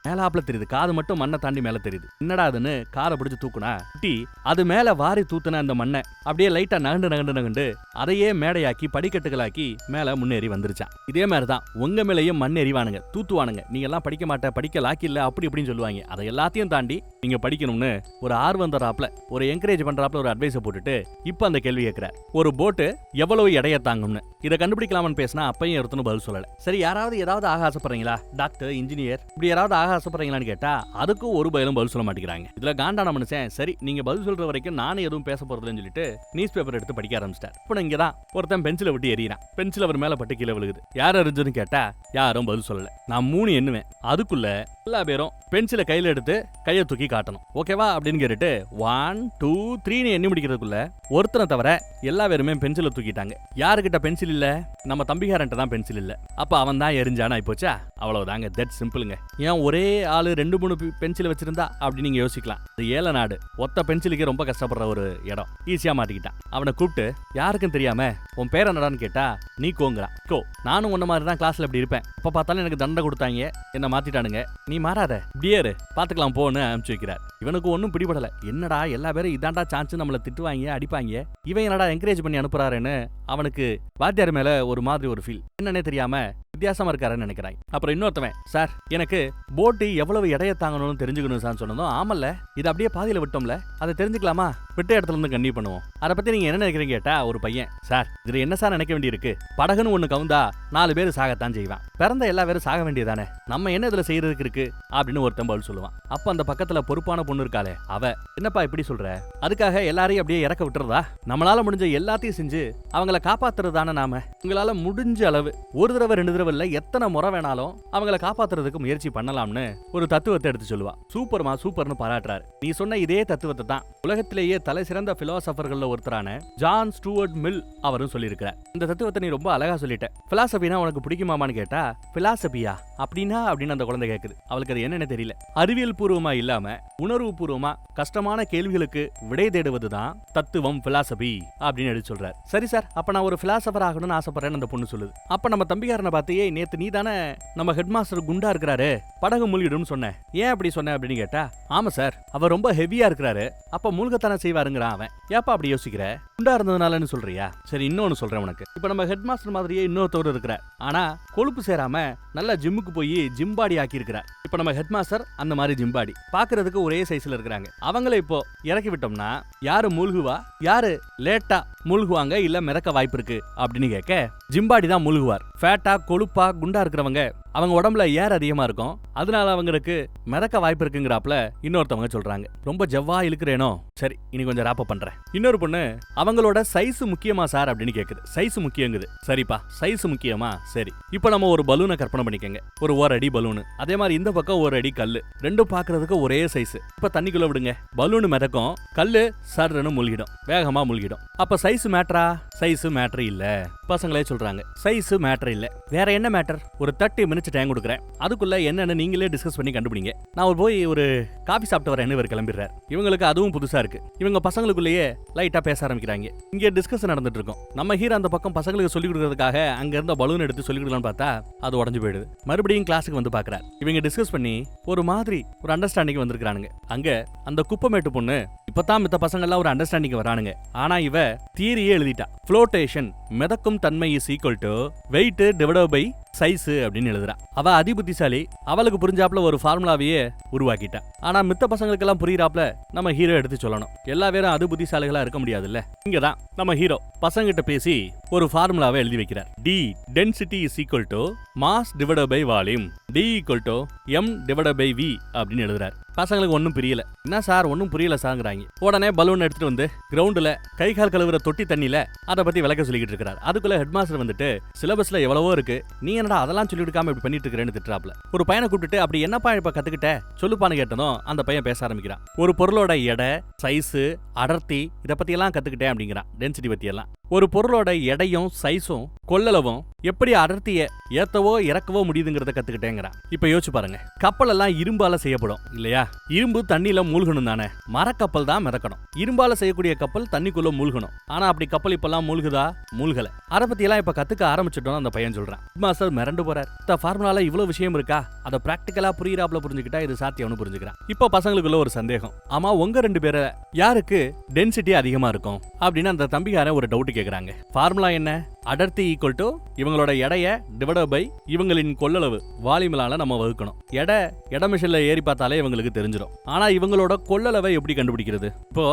மேலாப்ல தெரியுது. காது மட்டும் மண்ணை தாண்டி மேல தெரியுது. என்னடா அதுன்னு காரை பிடிச்சு தூக்குனா குட்டி அது மேல வாரி தூத்துன அந்த மண்ணை அப்படியே லைட்டா நகண்டு அதையே மேடையாக்கி படிக்கட்டுகளாக்கி மேல முன்னேறி வந்துருச்சான். இதே மாதிரிதான் உங்க மேலேயும் மண் எறிவானுங்க, தூத்துவானுங்க. நீங்க எல்லாம் படிக்க மாட்ட, படிக்க லாக்கி இல்ல, அப்படி இப்படின்னு சொல்லுவாங்க. அதை எல்லாத்தையும் தாண்டி நீங்க படிக்கணும்னு ஒரு ஆர்வம் தராப்ல ஒரு என்கரேஜ் பண்றாப்ல ஒரு அட்வைஸை போட்டுட்டு இப்ப அந்த கேள்வி கேட்கிறார். ஒரு போட்டு எவ்வளவு எடைய தாங்கும்னு இதை கண்டுபிடிக்கலாம்னு பேசினா அப்பையும் எடுத்துன்னு பதில் சொல்லல. சரி, யாராவது ஏதாவது ஆக ஆசைப்படுறீங்களா? டாக்டர், இன்ஜினியர் இப்படி யாராவது ஆக ஆசைப்படுறீங்களான்னு கேட்டா அதுக்கும் ஒரு பதிலும் சொல்ல மாட்டேங்கிறாங்க. இதுல காண்டான மனுஷன் சரி நீங்க பதில் சொல்ற வரைக்கும் நானும் எதுவும் பேச போறதுன்னு சொல்லிட்டு நியூஸ் பேப்பர் எடுத்து படிக்க ஆரம்பிச்சிட்டார். இப்போ இங்கதான் ஒருத்தன் பென்சிலை விட்டு எறிகிறான். பென்சில் அவர் மேல பட்டு கீழே விழுகுது. யார் அறிஞ்சுன்னு கேட்டா யாரும் பதில் சொல்லல. நான் 3 எண்ணுவேன், அதுக்குள்ள எல்லா பேரும் பென்சிலை கையில எடுத்து கையை தூக்கி காட்டணும், ஓகேவா அப்படின்னு கேட்டுட்டு 1 2 3 எண்ணி முடிக்கிறதுக்குள்ள ஒருத்தனை தவிர எல்லா பேருமே பென்சிலை தூக்கிட்டாங்க. யாருக்கிட்ட பென்சில் இல்ல? நம்ம தம்பிகாரன்ட்ட தான் பென்சில் இல்ல. அப்ப அவன் தான் எரிஞ்சானா ஆயிப்போச்சா? அவ்வளவுதாங்க, தட் சிம்பிளுங்க. ஏன் ஒரே ஆளு 2-3 பென்சில் வச்சிருந்தா அப்படி நீங்க யோசிக்கலாம். அது ஏல நாடு, ஒத்த பென்சிலுக்கு ரொம்ப கஷ்டப்படுற ஒரு இடம். ஈஸியா மாட்டிக்கிட்டான். அவனை கூப்பிட்டு யாருக்கும் தெரியாம உன் பேர் என்னடான்னு கேட்டா நீ கோங்கிறான். கோ, நானும் உன்ன மாதிரி தான் கிளாஸ்ல இப்படி இருப்பேன். அப்ப பார்த்தாலும் எனக்கு தண்டனை கொடுத்தாங்க, என்ன மாத்திட்டானுங்க, நீ மாறாத, இப்படியே பாத்துக்கலாம் போன்னு அனுப்பிச்சு வைக்கிறார். இவனுக்கு ஒன்னும் பிடிபடல. என்னடா எல்லா பேரும் இதாண்டா சான்ஸ் நம்மள திட்டுவாங்க அடிப்பாங்க, இவன் என்னடா என்கரேஜ் பண்ணி அனுப்புறாருன்னு அவனுக்கு வாத்தியார் மேல ஒரு மாதிரி ஒரு ஃபீல். என்னன்னே தெரியாம வித்தியாசமா இருக்காருன்னு நினைக்கிறாங்க. அப்புறம் இன்னொருத்தவன், சார் எனக்கு போட்டு எவ்வளவு எடைய தாங்கணும்னு தெரிஞ்சுக்கணும் சார் சொன்னதும், ஆமல்ல இது அப்படியே பாதியில விட்டோம்ல, அதை தெரிஞ்சுக்கலாமா, விட்ட இடத்துல இருந்து கண்ணி பண்ணுவோம், அதை பத்தி நீங்க என்ன நினைக்கிறீங்க கேட்டா ஒரு பையன், சார் இதுல என்ன சார் நினைக்க வேண்டி இருக்கு, படகுன்னு ஒண்ணு கவுந்தா 4 பேர் சாகத்தான் செய்வான், பிறந்த எல்லா பேரும் சாக வேண்டியதானே, நம்ம என்ன இதுல செய்யறதுக்கு இருக்கு அப்படின்னு ஒருத்தன் பதில் சொல்லுவான். அப்ப அந்த பக்கத்துல பொறுப்பான பொண்ணு இருக்காளே அவ, என்னப்பா இப்படி சொல்ற, அதுக்காக எல்லாரையும் அப்படியே இறக்க விட்டுறதா, நம்மளால முடிஞ்ச எல்லாத்தையும் செஞ்சு அவங்கள காப்பாத்துறதானே நாம, உங்களால முடிஞ்ச அளவு ஒரு தடவை 2 தடவை இல்ல எத்தனை முறை வேணாலும் அவங்கள காப்பாத்துறதுக்கு முயற்சி பண்ணலாம்னு ஒரு தத்துவத்தை எடுத்து சொல்லுவா. சூப்பர்மா சூப்பர்னு பாராட்டுறாரு. நீ சொன்ன இதே தத்துவத்தை தான் உலகத்திலேயே தலை சிறந்த பிலாசபர்கள்ல ஒருத்தரான ஜான் ஸ்டூவர்ட் மில் அவரும் சொல்லியிருக்கிறார். இந்த தத்துவத்தை நீ ரொம்ப அழகா சொல்லிட்ட. பிலாசபினா உனக்கு பிடிக்குமாமான்னு கேட்டா, பிலாசபியா அப்படின்னா அப்படின்னு அந்த குழந்தை கேக்குது. அவளுக்கு அது என்னன்னு தெரியல. அறிவியல் பூர்வமா இல்லாம உணர்வு பூர்வமா கஷ்டமான கேள்விகளுக்கு விடை தேடுவதுதான் தத்துவம் பிலாசபி அப்படின்னு எடுத்து சொல்றாரு. சரி சார், அப்ப நான் ஒரு பிலாசபர் ஆகணும்னு ஆசைப்படுறேன்னு அந்த பொண்ணு சொல்லுது. அப்ப நம்ம தம்பிக்காரனை பார்த்து, ஏய் நேத்து நீ தானே நம்ம ஹெட் மாஸ்டர் குண்டா இருக்கிறாரு படகு மூழ்கிடும் சொன்னேன், ஏன் அப்படி சொன்ன அப்படின்னு கேட்டா, ஆமா சார் அவர் ரொம்ப ஹெவியா இருக்கிறாரு, அப்ப மூழ்கத்தானே செய்வாருங்கிறான் அவன். ஏப்பா அப்படி யோசிக்கிற, குண்டா இருந்ததுனாலன்னு சொல்றியா, சரி இன்னொன்னு சொல்றேன் உனக்கு. இப்ப நம்ம ஹெட் மாஸ்டர் மாதிரியே இன்னொருத்தவர் இருக்கிறார், ஆனா கொழுப்பு சேராம நல்லா ஜிம்முக்கு போய் ஜிம்பாடி ஆக்கி இருக்கிறார். இப்ப நம்ம ஹெட் மாஸ்டர் அந்த மாதிரி ஜிம்பாடி பாக்குறதுக்கு ஒரே சைஸ்ல இருக்கிறாங்க. அவங்கள இப்போ இறக்கி விட்டோம்னா யாரு மூழ்குவா, யாரு லேட்டா மூழ்குவாங்க இல்ல மிதக்க வாய்ப்பு இருக்கு அப்படின்னு கேட்க, ஜிம்பாடி தான் மூழ்குவார். ஃபேட்டா கொழுப்பா குண்டா இருக்கிறவங்க அவங்க உடம்புல ஏர் அதிகமா இருக்கும், அதனால அவங்களுக்கு மிதக்க வாய்ப்பு இருக்குங்கிறாப்ல இன்னொருத்தவங்க சொல்றாங்க. ரொம்ப ஜவ்வா இழுக்கிறேனோ, சரி இனி கொஞ்சம் ராப்ப பண்றேன். இன்னொரு பொண்ணு, அவங்களோட சைஸ் முக்கியமா சார் அப்படின்னு கேக்குது. சைஸ் முக்கியங்குது. சரிப்பா சைஸ் முக்கியமா, சரி இப்ப நம்ம ஒரு பலூனை கற்பனை பண்ணிக்கங்க, ஒரு 1 அடி பலூனு, அதே மாதிரி இந்த பக்கம் 1 அடி கல்லு, ரெண்டும் பாக்குறதுக்கு ஒரே சைஸ். இப்ப தண்ணிக்குள்ள விடுங்க, பலூனு மிதக்கும், கல்லு சர்ன்னு மூழ்கிடும், வேகமா மூழ்கிடும். அப்ப சைஸ் மேட்டரா, சைஸ் மேட்டர் இல்ல. பசங்களே சொல்றாங்க சைஸ் மேட்டர் இல்ல, வேற என்ன மேட்டர், ஒரு 30 மினிட்ஸ் டைம் கொடுக்குறேன், அதுக்குள்ள என்னன்னு நீங்களே டிஸ்கஸ் பண்ணி கண்டுபிடிங்க. நான் போய் ஒரு காபி சாப்பிட்டு வரேன்னு இவர் கிளம்பிடுறாரு. இவங்களுக்கு அதுவும் புதுசா இருக்கு. இவங்க பசங்களுக்குள்ளேயே லைட்டா பேச ஆரம்பிக்கிறாங்க. இங்க டிஸ்கஷன் நடந்துட்டு இருக்கும். நம்ம ஹீரோ அந்த பக்கம் பசங்களுக்கு சொல்லி கொடுக்கறதுக்காக அங்க இருந்த பலூன் எடுத்து சொல்லி கொடுக்கலாம்னு பார்த்தா அது உடஞ்சு போயிடுது. மறுபடியும் கிளாஸுக்கு வந்து பாக்குறாரு. இவங்க டிஸ்கஸ் பண்ணி ஒரு மாதிரி ஒரு அண்டர்ஸ்டாண்டிங் வந்திருக்கானுங்க. அங்க அந்த குப்பமேட்டு பொண்ணு இப்பதான் மித்த பசங்க எல்லாம் ஒரு அண்டர்ஸ்டாண்டிங் வரானுங்க. ஆனா இவ தியரியே எழுதிட்டா. ஃப்ளோட்டேஷன் மிதக்கும் தன்மை is equal to weight divided by size அப்படின்னு எழுதுறா. அவ அதிபுத்திசாலி, அவளுக்கு புரிஞ்சாப்ல ஒரு ஃபார்முலாவையே உருவாக்கிட்டா. ஆனா மித்த பசங்களுக்கு எல்லாம் புரியுறாப்ல நம்ம ஹீரோ எடுத்து சொல்லணும். எல்லா பேரும் அது புத்திசாலிகளா இருக்க முடியாதுல்ல. இங்கதான் நம்ம ஹீரோ பசங்கிட்ட பேசி ஒரு ஃபார்முலாவை எழுதி வைக்கிறார். D density is equal to mass divided by volume, D equal to M divided by V அப்படின்னு எழுதுறாரு. பசங்களுக்கு ஒன்னும் புரியல. என்ன சார் ஒன்னும் புரியல சாங்கிறாங்க. உடனே பலூன் எடுத்துட்டு வந்து கிரவுண்ட்ல கை கால் கழுவுற தொட்டி தண்ணியில அதை பத்தி விளக்க சொல்லிக்கிட்டு இருக்காரு. அதுக்குள்ள ஹெட் மாஸ்டர் வந்துட்டு, சிலபஸ்ல எவ்வளவோ இருக்கு, நீ என்னடா அதெல்லாம் சொல்லி கொடுக்காம இப்படி பண்ணிட்டு இருக்கிறேன்னு திட்டுறாப்ல. ஒரு பையனை கூப்பிட்டு, அப்படி என்னப்பா இப்ப கத்துக்கிட்ட சொல்லுப்பான்னு கேட்டதும் அந்த பையன் பேச ஆரம்பிக்கிறான். ஒரு பொருளோட எடை, சைஸ், அடர்த்தி இத பத்தி எல்லாம் கத்துக்கிட்டேன் அப்படிங்கிறான். டென்சிட்டி பத்தி எல்லாம். ஒரு பொருளோட எடையும் சைஸும் கொள்ளளவும் எப்படி அடர்த்திய ஏத்தவோ இறக்கவோ முடியுதுங்கிறத கத்துக்கிட்டேங்கிறான். இப்ப யோசிச்சு பாருங்க, கப்பல் எல்லாம் இரும்பால செய்யப்படும் இல்லையா? இரும்பு தண்ணியில மூழ்கணும் தானே, மரக்கப்பல் தான் மிதக்கணும். இரும்பால செய்யக்கூடிய கப்பல் தண்ணிக்குள்ள மூழ்கணும். ஆனா அப்படி கப்பல் இப்பெல்லாம் மூழ்குதா? மூழ்கல. அதை பத்தி எல்லாம் இப்ப கத்துக்க ஆரம்பிச்சிட்டோம் அந்த பையன் சொல்றான். மாஸ்டர் மிரண்டு போறார். இந்த ஃபார்முலால இவ்வளவு விஷயம் இருக்கா, அதை பிராக்டிகலா புரியுறாப்ல புரிஞ்சுக்கிட்டா இது சாத்தியம்னு புரிஞ்சுக்கிறான். இப்ப பசங்களுக்குள்ள ஒரு சந்தேகம். ஆமா உங்க 2 பேரை யாருக்கு டென்சிட்டி அதிகமா இருக்கும் அப்படின்னு அந்த தம்பிக்காரன் ஒரு டவுட் கேக்குறாங்க. ஃபார்முலா என்ன? அடர்த்தி ஈக்குவல் டு இவங்களோட எடைய டிவைடட் பை இவங்களின் கொள்ளளவு வால்யூம்லால நம்ம வகுக்கணும். எடை மிஷின்ல ஏறி பார்த்தாலே இவங்களுக்கு தெரிஞ்சிடும். ஆனா இவங்களோட கொள்ளளவை எப்படி கண்டுபிடிக்கிறது? இப்போ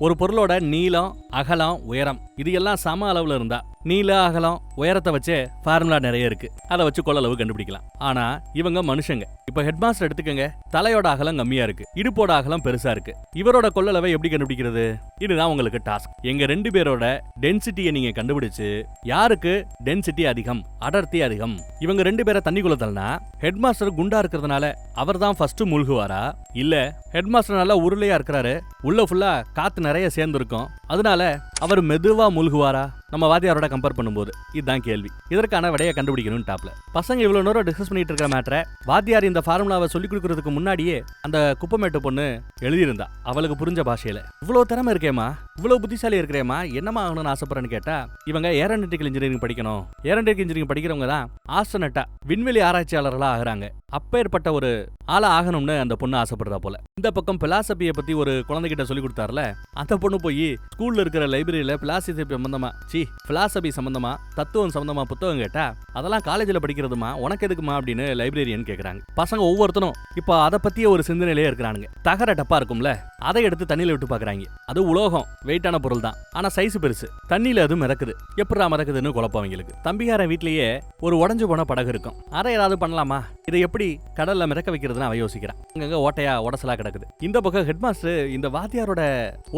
ஒரு பொருளோட நீளம், அகலம், உயரம் இது எல்லாம் சம அளவுல இருந்தா நீள அகலம் உயரத்தை வச்சே ஃபார்முலா நிறைய இருக்கு, அதை வச்சு கொள்ளளவு கண்டுபிடிக்கலாம். ஆனா இவங்க மனுஷங்க. இப்ப ஹெட் மாஸ்டர் எடுத்துக்கங்க, தலையோட அகலம் கம்மியா இருக்கு, இடுப்போட அகலம் பெருசா இருக்கு, இவரோட கொள்ளளவை எப்படி கண்டுபிடிக்கிறது? இதுதான் உங்களுக்கு டாஸ்க். எங்க 2 பேரோட டென்சிட்டியை நீங்க கண்டுபிடிச்சு யாருக்கு டென்சிட்டி அதிகம், அடர்த்தி அதிகம், இவங்க 2 பேரை தண்ணிக்குள்ள தள்ளனா ஹெட் மாஸ்டர் குண்டா இருக்கிறதுனால அவர் தான் ஃபர்ஸ்ட் மூழ்குவாரா, இல்ல ஹெட் மாஸ்டர் நல்லா உருளையா இருக்கிறாரு, உள்ள ஃபுல்லா காத்து நிறைய சேர்ந்து இருக்கும், அதனால அவர் மெதுவா மூழ்குவாரா? நம்ம வாத்தியாரோட கம்பேர் பண்ணும்போது இதுதான் கேள்வி. இதற்கான விடையை கண்டுபிடிக்கணும் டாப்ல. பசங்க இவ்வளவு நேரம் டிஸ்கஸ் பண்ணிட்டு இருக்கிற மேட்டரை வாத்தியார் இந்த ஃபார்முலாவை சொல்லி கொடுக்கறதுக்கு முன்னாடியே அந்த குப்பமேட்டு பொண்ணு எழுதியிருந்தா அவளுக்கு புரிஞ்ச பாஷையில. இவ்வளவு திறமை இருக்கேமா, இவ்வளவு புத்திசாலி இருக்கிறேமா, என்னமா ஆகணும்னு ஆசைப்படுறேன்னு கேட்டா, இவங்க ஏரோநாட்டிக்கல் இன்ஜினியரிங் படிக்கணும். ஏரோநாட்டிக்கல் இன்ஜினியரிங் படிக்கிறவங்க தான் ஆஸ்ட்ரோனட்டா, விண்வெளி ஆராய்ச்சியாளர்களா ஆகுறாங்க. அப்பேற்பட்ட ஒரு ஆளா ஆகணும்னு அந்த பொண்ணு ஆசைப்படுறா போல. இந்த பக்கம் பிலாசபியை பத்தி ஒரு குழந்தைகிட்ட சொல்லி கொடுத்தாருல, அந்த பொண்ணு போய் ஸ்கூல்ல இருக்கிற லைப்ரரியில பிலாசபி சம்பந்தமா தத்துவம் சம்பந்தமா புத்தகம் கேட்டா, அதெல்லாம் காலேஜ்ல படிக்கிறதுமா, உனக்கு எதுக்குமா அப்படின்னு லைப்ரரியன் கேக்குறாங்க. பசங்க ஒவ்வொருத்தரும் இப்ப அதை பத்திய ஒரு சிந்தனையிலே இருக்கிறானுங்க. தகர டப்பா இருக்கும்ல, அதை எடுத்து தண்ணியில விட்டு பாக்குறாங்க. அது உலோகம், வெயிட்டான பொருள் தான், ஆனா சைஸ் பெருசு. தண்ணியில அது மிதக்குது, எப்படா மிதக்குதுன்னு குழப்பம் அவங்களுக்கு. தம்பிகார வீட்லயே ஒரு உடஞ்சு போன படகு இருக்கும், அதை ஏதாவது பண்ணலாமா, இதை எப்படி கடல்ல மிதக்க வைக்கிறதுன்னு அவன் யோசிக்கிறான். அங்கங்க ஓட்டையா உடசலா கிடக்குது. இந்த பக்கம் ஹெட் மாஸ்டர் இந்த வாத்தியாரோட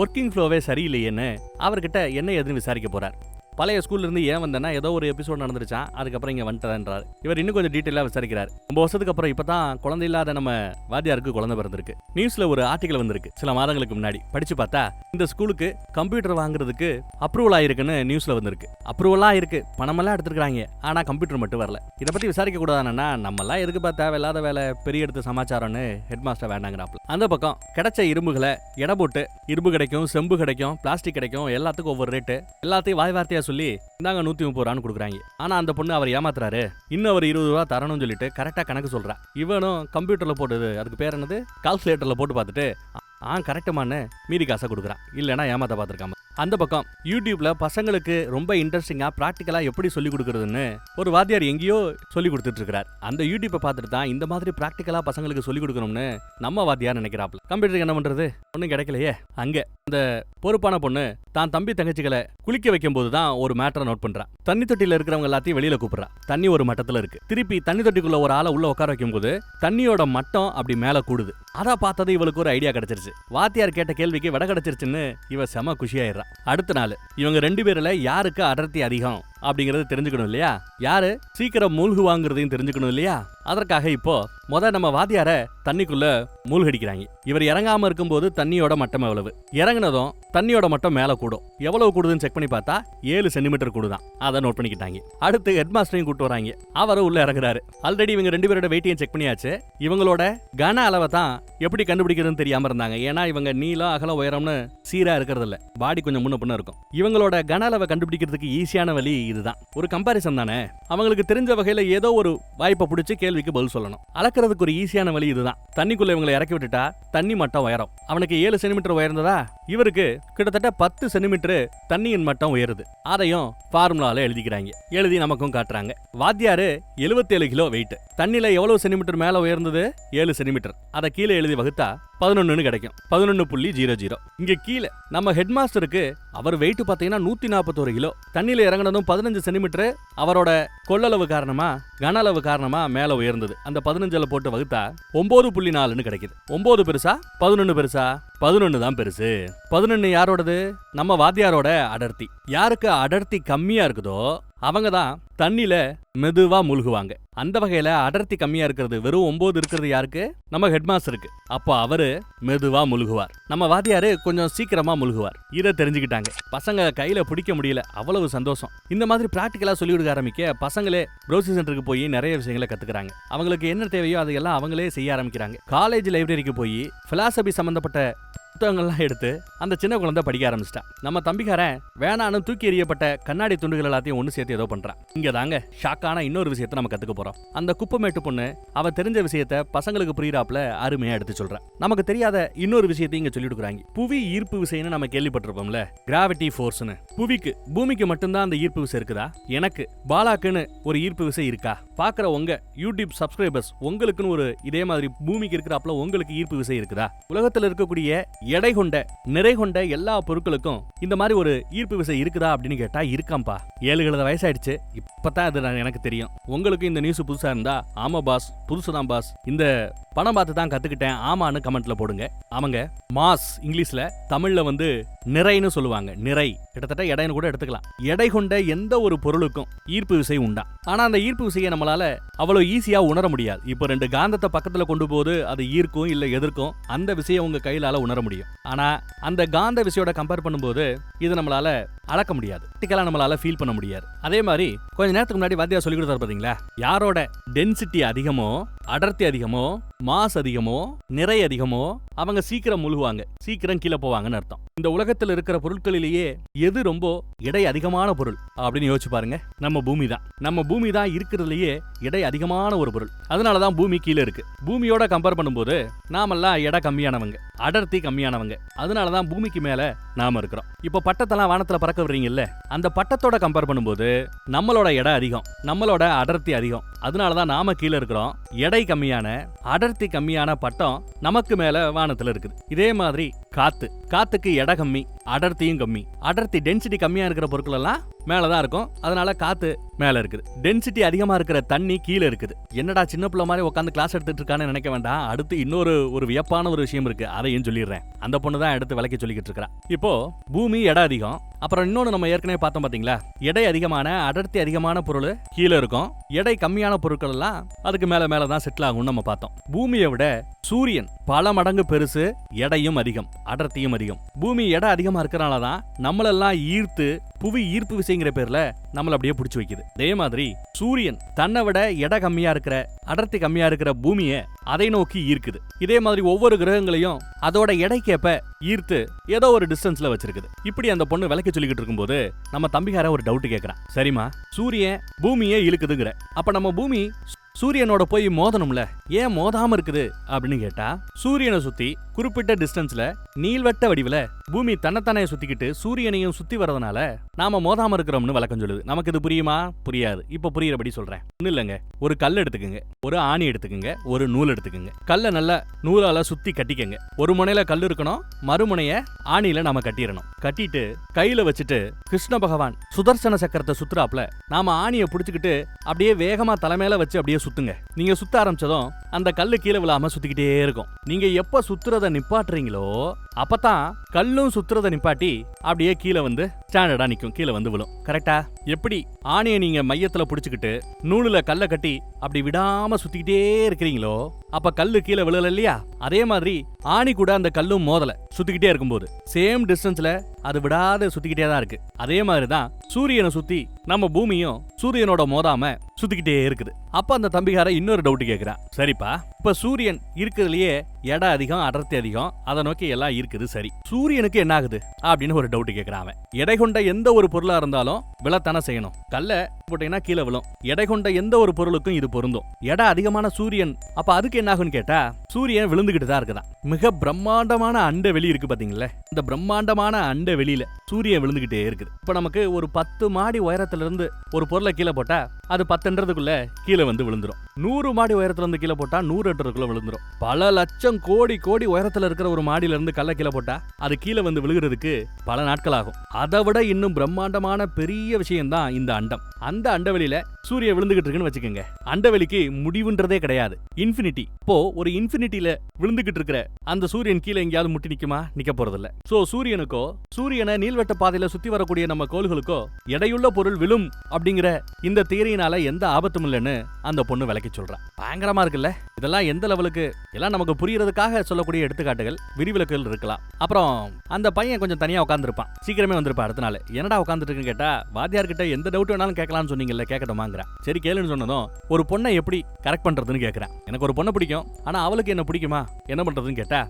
ஒர்க்கிங் ஃப்ளோவே சரியில்லையேன்னு அவர்கிட்ட என்ன ஏதுன்னு விசாரிக்க போறார். பழைய ஸ்கூல்ல இருந்து ஏன் வந்தேன்னா ஏதோ ஒரு எபிசோட் நடந்துருச்சான், அதுக்கப்புறம் இங்க வந்துட்டேன்றாரு. இவர் இன்னும் கொஞ்சம் டீட்டெயிலா விசாரிக்கிறார். 9 வருஷத்துக்கு அப்புறம் இப்பதான் குழந்தை இல்லாத நம்ம வாத்தியாருக்கு குழந்தை பிறந்திருக்கு. நியூஸ்ல ஒரு ஆர்டிகல் வந்திருக்கு சில மாதங்களுக்கு முன்னாடி. படிச்சு பார்த்தா இந்த ஸ்கூலுக்கு கம்ப்யூட்டர் வாங்குறதுக்கு அப்ரூவல் ஆயிருக்குன்னு நியூஸ்ல வந்திருக்கு. அப்ரூவலா இருக்கு, பணமெல்லாம் எடுத்துருக்காங்க, ஆனா கம்ப்யூட்டர் மட்டும் வரல. இதை பத்தி விசாரிக்க கூடாதுன்னா நம்மளாம் எதுக்கு பார்த்தா தேவையில்லாத வேலை, பெரிய எடுத்து சமாச்சாரம்னு ஹெட் மாஸ்டர் வேண்டாங்கிறாப்ல. அந்த பக்கம் கிடைச்ச இரும்புகளை எடை போட்டு, இரும்பு கிடைக்கும், செம்பு கிடைக்கும், பிளாஸ்டிக் கிடைக்கும், எல்லாத்துக்கும் ஒவ்வொரு ரேட்டு, எல்லாத்தையும் வாய் வார்த்தையா சொல்லி இந்தாங்க 130 ரூபான்னு கொடுக்குறாங்க. ஆனா அந்த பொண்ணு அவர் ஏமாத்துறாரு, இன்னும் அவர் 20 ரூபா தரணும்னு சொல்லிட்டு கரெக்டா கணக்கு சொல்றா. இவனும் கம்ப்யூட்டர்ல போட்டுது, அதுக்கு பேர் என்னது, கால்குலேட்டர்ல போட்டு பார்த்துட்டு கரெக்டுமான்னு மீதி காசை கொடுக்குறான். இல்லைன்னா ஏமாத்த பார்த்துருக்காம. அந்த பக்கம் யூடியூப்ல பசங்களுக்கு ரொம்ப இன்ட்ரெஸ்டிங்கா பிராக்டிக்கலா எப்படி சொல்லி கொடுக்கறதுன்னு ஒரு வாத்தியார் எங்கேயோ சொல்லி கொடுத்துட்டு இருக்கார். அந்த யூடியூப்பை பார்த்துட்டு தான் இந்த மாதிரி பிராக்டிக்கலா பசங்களுக்கு சொல்லி கொடுக்கணும்னு நம்ம வாத்தியார் நினைக்கிறாப்ல. கம்ப்யூட்டருக்கு என்ன பண்றது, ஒன்னும் கிடைக்கலையே. அங்க அந்த பொறுப்பான பொண்ணு தான் தம்பி தங்கச்சிகளை குளிக்க வைக்கும் போது தான் ஒரு மேட்டரை நோட் பண்றா. தண்ணி தொட்டியில இருக்கிறவங்க எல்லாத்தையும் வெளியில கூப்பிடுறா. தண்ணி ஒரு மட்டத்துல இருக்கு. திருப்பி தண்ணி தொட்டிக்குள்ள ஒரு ஆளை உள்ள உட்கார வைக்கும் போது தண்ணியோட மட்டம் அப்படி மேல கூடுது. அதை பார்த்தது இவளுக்கு ஒரு ஐடியா கிடைச்சிருச்சு. வாத்தியார் கேட்ட கேள்விக்கு விட கிடைச்சிருச்சுன்னு இவ செம குஷியாயிடுறா. அடுத்த நாள் இவங்க 2 பேர்ல யாருக்கு அடர்த்தி அதிகம் அப்படிங்கறது தெரிஞ்சுக்கணும் இல்லையா, யாரு சீக்கிரம் மூழ்கு வாங்குறதையும் தெரிஞ்சுக்கணும் இல்லையா. அதற்காக இப்போ நம்ம வாத்தியார தண்ணிக்குள்ள மூழ்கடிக்கிறாங்க. இவர் இறங்காம இருக்கும்போது தண்ணியோட மட்டம் எவ்வளவு, இறங்குனதும் தண்ணியோட மட்டம் மேல கூடும். எவ்வளவு கூடுதுன்னு செக் பண்ணி பார்த்தா 7 சென்டிமீட்டர் கூடுதான். அதை நோட் பண்ணிக்கிட்டாங்க. அடுத்து ஹெட் மாஸ்டரையும் கூட்டு வராங்க. அவரை உள்ள இறங்குறாரு. ஆல்ரெடி இவங்க 2 பேரோட வெயிட்டையும் செக் பண்ணியாச்சு. இவங்களோட கன அளவை தான் எப்படி கண்டுபிடிக்கிறதுன்னு தெரியாம இருந்தாங்க. ஏன்னா இவங்க நீளம் அகலம் உயரம்னு சீரா இருக்கிறது இல்ல, பாடி கொஞ்சம் முன்ன பின்ன இருக்கும். இவங்களோட கன அளவை கண்டுபிடிக்கிறதுக்கு ஈஸியான வழி இதுதான், ஒரு கம்பாரிசன் தானே. அவங்களுக்கு தெரிஞ்ச வகையில ஏதோ ஒரு வாய்ப்பை பிடிச்சி கேள்விக்கு பதில் சொல்லணும். அளக்கிறதுக்கு ஒரு ஈஸியான வழி இதுதான். தண்ணிக்குள்ள இவங்களை இறக்கி விட்டுட்டா தண்ணி மட்டம் உயரம். அவனுக்கு 7 சென்டிமீட்டர் உயர்ந்ததா, இவருக்கு கிட்டத்தட்ட 10 சென்டிமீட்டர் தண்ணியின் மட்டம் உயருது. அதையும் ஃபார்முலால எழுதிக்கிறாங்க. எழுதி நமக்கும் காட்டுறாங்க. வாத்தியாரு 77 கிலோ வெயிட். தண்ணில எவ்வளவு சென்டிமீட்டர் மேல உயர்ந்தது, 7 சென்டிமீட்டர். அதை கீழே எழுதி வகுத்தா 11 கிடைக்கும். 11.00. இங்க கீழே நம்ம ஹெட் மாஸ்டருக்கு அவர் வெயிட் பாத்தீங்கன்னா 141 கிலோ. தண்ணியில இறங்கினதும் 15 சென்டிமீட்டர் அவரோட கொள்ளளவு காரணமா, கன அளவு காரணமா மேல உயர்ந்தது. அந்த 15 போட்டு வகுத்தா 9.4 கிடைக்குது. 9 பெருசா 11 பெருசா? 11 தான் பெருசு. 11 யாரோடது, நம்ம வாத்தியாரோட அடர்த்தி. யாருக்கு அடர்த்தி கம்மியா இருக்குதோ அவங்க தான் தண்ணில மெதுவா மூழ்குவாங்க. அந்த வகையில அடர்த்தி கம்மியா இருக்கிறது வெறும் 9 இருக்கிறது யாருக்கு, நம்ம ஹெட் மாஸ்டருக்கு. அப்போ அவரு மெதுவா முழுகுவார், நம்ம வாத்தியாரு கொஞ்சம் சீக்கிரமா முழுகுவார். இதை தெரிஞ்சுக்கிட்டாங்க. பசங்க கையில பிடிக்க முடியல, அவ்வளவு சந்தோஷம். இந்த மாதிரி பிராக்டிகலா சொல்லி கொடுக்க ஆரம்பிக்க பசங்களே ப்ரௌசிங் சென்டருக்கு போய் நிறைய விஷயங்களை கத்துக்கிறாங்க. அவங்களுக்கு என்ன தேவையோ அதையெல்லாம் அவங்களே செய்ய ஆரம்பிக்கிறாங்க. காலேஜ் லைப்ரரிக்கு போய் பிலாசபி சம்பந்தப்பட்ட புத்தகங்கள்லாம் எடுத்து அந்த சின்ன குழந்தை படிக்க ஆரம்பிச்சிட்டா. நம்ம தம்பிக்காரன் வேணான்னு தூக்கி எறியப்பட்ட கண்ணாடி துண்டுகள் எல்லாத்தையும் ஒன்று சேர்த்து ஏதோ பண்றான். இங்க தாங்க ஷாக்கான இன்னொரு விஷயத்தை நம்ம கத்துக்க போறோம். அந்த குப்பமேட்டு பொண்ணு அவ தெரிஞ்ச விஷயத்த பசங்களுக்கு புரியுறாப்ல அருமையா எடுத்து சொல்றான். நமக்கு தெரியாத இன்னொரு விஷயத்தையும் இங்க சொல்லி கொடுக்குறாங்க. புவி ஈர்ப்பு விசைன்னு நம்ம கேள்விப்பட்டிருப்போம்ல, கிராவிட்டி ஃபோர்ஸ்னு. பூமிக்கு மட்டும்தான் அந்த ஈர்ப்பு விசை இருக்குதா? எனக்கு பாலாக்குன்னு ஒரு ஈர்ப்பு விசை இருக்கா? பாக்குற உங்க யூடியூப் சப்ஸ்கிரைபர்ஸ் உங்களுக்குன்னு ஒரு இதே மாதிரி பூமிக்கு இருக்கிறாப்ல உங்களுக்கு ஈர்ப்பு விசை இருக்குதா? உலகத்துல இருக்கக்கூடிய எடை கொண்ட நிறை கொண்ட எல்லா பொருட்களுக்கும் இந்த மாதிரி ஒரு ஈர்ப்பு விசை இருக்குதா அப்படின்னு கேட்டா இருக்காம்பா. 7 வயசாயிடுச்சு, இப்பதான் அது எனக்கு தெரியும். உங்களுக்கு இந்த நியூஸ் புதுசா இருந்தா ஆமா பாஸ், புதுசுதான் பாஸ், இந்த பணம் பார்த்து தான் கத்துக்கிட்டேன் ஆமான்னு கமெண்ட்ல போடுங்க. அவங்க மாஸ் இங்கிலீஷ்ல, தமிழ்ல நிறைன்னு சொல்லுவாங்க. நிறை கிட்டத்தட்ட எடைன்னு கூட எடுத்துக்கலாம். எடை கொண்ட எந்த ஒரு பொருளுக்கும் ஈர்ப்பு விசை உண்டா. ஆனா அந்த ஈர்ப்பு விசையை நம்மளால அவ்வளவு ஈஸியா உணர முடியாது. இப்போ 2 காந்தத்தை பக்கத்துல கொண்டு போது அது ஈர்க்கும் இல்ல எதிர்க்கும், அந்த விசையை உங்க கையிலால உணர முடியும். ஆனா அந்த காந்த விசையோட கம்பேர் பண்ணும்போது இது நம்மளால அளக்க முடியாது, பிராக்டிகலா நம்மளால ஃபீல் பண்ண முடியாது. அதே மாதிரி கொஞ்ச நேரத்துக்கு முன்னாடி வாத்தியார் சொல்லி கொடுத்தாரு பாத்தீங்களா, யாரோட டென்சிட்டி அதிகமோ அடர்த்தி அதிகமோ, மாஸ் அதிகமோ, நிறை அதிகமோ அவங்க சீக்கிரம் முழுகுவாங்க, சீக்கிரம் கீழே போவாங்கன்னு அர்த்தம். இந்த உலகத்தில் இருக்கிற பொருட்களிலேயே எது ரொம்ப எடை அதிகமான பொருள் அப்படின்னு யோசிச்சு பாருங்க. நம்ம பூமி தான். நம்ம பூமி தான் இருக்கிறதுலயே எடை அதிகமான ஒரு பொருள். அதனாலதான் பூமி கீழே இருக்கு. பூமியோட கம்பேர் பண்ணும்போது நாமெல்லாம் எடை கம்மியானவங்க, அடர்த்தி கம்மியானவங்க. அதனாலதான் பூமிக்கு மேல நாம இருக்கிறோம். இப்ப பட்டத்தெல்லாம் வானத்துல பறக்க விடுறீங்கல்ல, அந்த பட்டத்தோட கம்பேர் பண்ணும்போது நம்மளோட எடை அதிகம், நம்மளோட அடர்த்தி அதிகம். அதனாலதான் நாம கீழே இருக்கிறோம். எடை கம்மியான, அடர்த்தி கம்மியான பட்டம் நமக்கு மேல வானத்துல இருக்குது. இதே மாதிரி காத்துக்கு எடை கம்மி, அடர்த்தியும் கம்மி. அடர்த்தி டென்சிட்டி கம்மியா இருக்கிற பொருட்கள் எல்லாம் மேலதான் இருக்கும். அதனால காத்து மேல இருக்குது. டென்சிட்டி அதிகமா இருக்கிற தண்ணி கீழே இருக்குது. என்னடா சின்ன பிள்ளை மாதிரி உட்காந்து கிளாஸ் எடுத்துட்டு இருக்கான்னு நினைக்க வேண்டாம். அடுத்து இன்னொரு வியப்பான ஒரு விஷயம் இருக்கு, அதையும் சொல்லிடுறேன். அந்த பொண்ணு தான் எடுத்து விளக்கி சொல்லிக்கிட்டு இருக்கா. இப்போ பூமி எடை அதிகம், அப்புறம் இன்னொன்னு நம்ம ஏற்கனவே பார்த்தோம் பாத்தீங்களா, எடை அதிகமான, அடர்த்தி அதிகமான பொருள் கீழே இருக்கும், எடை கம்மியான பொருட்கள் எல்லாம் அதுக்கு மேலதான் செட்டில் ஆகும்னு நம்ம பார்த்தோம். பூமியை விட சூரியன் பல மடங்கு பெருசு, எடையும் அதிகம், அடர்த்தியும் அதிகம். பூமி எடை அதிகமா இருக்கிறனாலதான் நம்மளெல்லாம் ஈர்த்து புவி ஈர்ப்பு விசைங்கிற பேர்ல நம்மள அப்படியே பிடிச்சு வைக்குது. அதே மாதிரி சூரியன் தன்னை விட எடை கம்மியா இருக்கிற, அடர்த்தி கம்மியா இருக்கிற பூமியை அதை நோக்கி ஈர்க்குது. இதே மாதிரி ஒவ்வொரு கிரகங்களையும் அதோட எடைக்கேப்ப ஈர்த்து ஏதோ ஒரு டிஸ்டன்ஸ்ல வச்சிருக்குது. இப்படி அந்த பொண்ணு விளக்கி சொல்லிக்கிட்டு இருக்கும்போது நம்ம தம்பிக்கார ஒரு டவுட் கேட்கறான். சரிமா, சூரியன் பூமியே இழுக்குதுங்கிற, அப்ப நம்ம பூமி சூரியனோட போய் மோதணும்ல, ஏன் மோதாம இருக்குது அப்படின்னு கேட்டா, சூரியனை சுத்தி குறிப்பிட்ட டிஸ்டன்ஸ்ல நீள்வட்ட வடிவுல பூமி தன்னைத்தானே சுத்திக்கிட்டு சூரியனையும் சுத்தி வரதுனால நாம மோதாம இருக்கிறோம்னு விளக்கம் சொல்லுது. நமக்கு இது புரியுமா? புரியாது. இப்ப புரியுறபடி சொல்றேன். ஒண்ணு இல்லைங்க, ஒரு கல் எடுத்துக்கங்க, ஒரு ஆணி எடுத்துக்கங்க, ஒரு நூல் எடுத்துக்கங்க. கல்ல நல்லா நூலால சுத்தி கட்டிக்கங்க. ஒரு முனையில கல் இருக்கணும், மறுமுனைய ஆணியில நாம கட்டிடணும். கட்டிட்டு கையில வச்சுட்டு கிருஷ்ண பகவான் சுதர்சன சக்கரத்தை சுத்துறாப்ல நாம ஆணியை புடிச்சுக்கிட்டு அப்படியே வேகமா தலைமையில வச்சு அப்படியே சுத்துங்க. நீங்க சுத்த ஆரம்பிச்சதும் அந்த கல்லு கீழே விழாம சுத்திக்கிட்டே இருக்கும். நீங்க எப்ப சுத்துறத நிப்பாட்டுறீங்களோ அப்பதான் கல்லும் சுத்துறத நிப்பாட்டி அப்படியே கீழே வந்து ஸ்டாண்டர்டா நிக்கும், கீழே வந்து விழும். கரெக்டா? எப்படி ஆணியை நீங்க மையத்துல புடிச்சுக்கிட்டு நூலுல கல்ல கட்டி அப்படி விடாம சுத்திக்கிட்டே இருக்கிறீங்களோ அப்ப கல்லு கீழே விழல இல்லையா? அதே மாதிரி ஆணி கூட அந்த கல்லும் மோதல சுத்திக்கிட்டே இருக்கும்போது சேம் டிஸ்டன்ஸ்ல அது விடாத சுத்திக்கிட்டே தான் இருக்கு. அதே மாதிரிதான் சூரியனை சுத்தி நம்ம பூமியும் சூரியனோட மோதாம சுத்திக்கிட்டே இருக்குது. அப்ப அந்த தம்பிகார இன்னொரு டவுட் கேக்குறான். சரிப்பா, இப்ப சூரியன் இருக்கிறதுலயே எடை அதிகம், அடர்த்தி அதிகம், அதை நோக்கி எல்லாம் இருக்குது. சரி, சூரியனுக்கு என்ன ஆகுது அப்படின்னு ஒரு டவுட் கேக்குறான் அவன். எடை கொண்ட எந்த ஒரு பொருளா இருந்தாலும் விழத்தானே செய்யணும். கல்ல போட்டீங்கன்னா கீழே விழும். எடை கொண்ட எந்த ஒரு பொருளுக்கும் இது பொருந்தும். எடை அதிகமான சூரியன், அப்ப அதுக்கு என்ன ஆகுன்னு கேட்டா, சூரியன் விழுந்துகிட்டு தான் இருக்குதான். மிக பிரம்மாண்டமான அண்ட வெளி இருக்கு பாத்தீங்களா, இந்த பிரம்மாண்டமான அண்ட வெளியில சூரியன் விழுந்துகிட்டே இருக்குது. இப்ப நமக்கு ஒரு 10 மாடி உயரத்துல இருந்து ஒரு பொருளை கீழே போட்டா அது 10 கீழே வந்து விழுந்துரும். 100 மாடி உயரத்துல இருந்து கீழே போட்டா 100 விழுந்துரும். பல லட்சம் கோடி கோடி உயரத்துல இருக்கிற ஒரு மாடியில இருந்து கல்ல கீழே போட்டா அது கீழே வந்து விழுகிறதுக்கு பல நாட்கள் ஆகும். அதை விட இன்னும் பிரம்மாண்டமான பெரிய விஷயம் தான் இந்த அண்டம். அந்த அண்டவெளியில சூரியன் விழுந்துகிட்டு இருக்குன்னு வச்சுக்கோங்க. அண்டவெளிக்கு முடிவுன்றதே கிடையாது, இன்ஃபினிட்டி. இப்போ ஒரு இன்ஃபினிட்டில விழுந்துகிட்டு இருக்கிற அந்த சூரியன் கீழே எங்கேயாவது முட்டி நிக்குமா? நிக்க போறதில்ல. சோ சூரியனுக்கோ, சூரியனை நீள்வட்ட பாதையில சுத்தி வரக்கூடிய நம்ம கோள்களுக்கோ எடையுள்ள பொருள் விழும் அப்படிங்கிற இந்த தியரியினால எந்த ஆபத்தும் இல்லைன்னு அந்த பொண்ணு விளக்கி சொல்றா. பயங்கரமா இருக்குல்ல? இதெல்லாம் எந்த லெவலுக்கு எல்லாம் நமக்கு புரியறதுக்காக சொல்லக்கூடிய எடுத்துக்காட்டுகள், விரிவிலக்குகள் இருக்கலாம். அப்புறம் அந்த பையன் கொஞ்சம் தனியா உட்காந்துருப்பான், சீக்கிரமே வந்திருப்பான் அடுத்த நாள். என்னடா உட்காந்துட்டு இருக்குன்னு கேட்டா, வாத்தியார்கிட்ட எந்த டவுட் வேணாலும் கேட்கலாம்னு சொன்னீங்கல்ல, கேட்கட்டுமாங்கிறா. சரி கேளுன்னு சொன்னதும் ஒரு பொண்ணை எப்படி கரெக்ட் பண்றதுன்னு கேட்கறேன். எனக்கு ஒரு பொண்ணை பிடிக்கும், ஆனா அவளுக்கு என்ன பிடிக்குமா, என்ன பண்றதுன்னு கேட்டா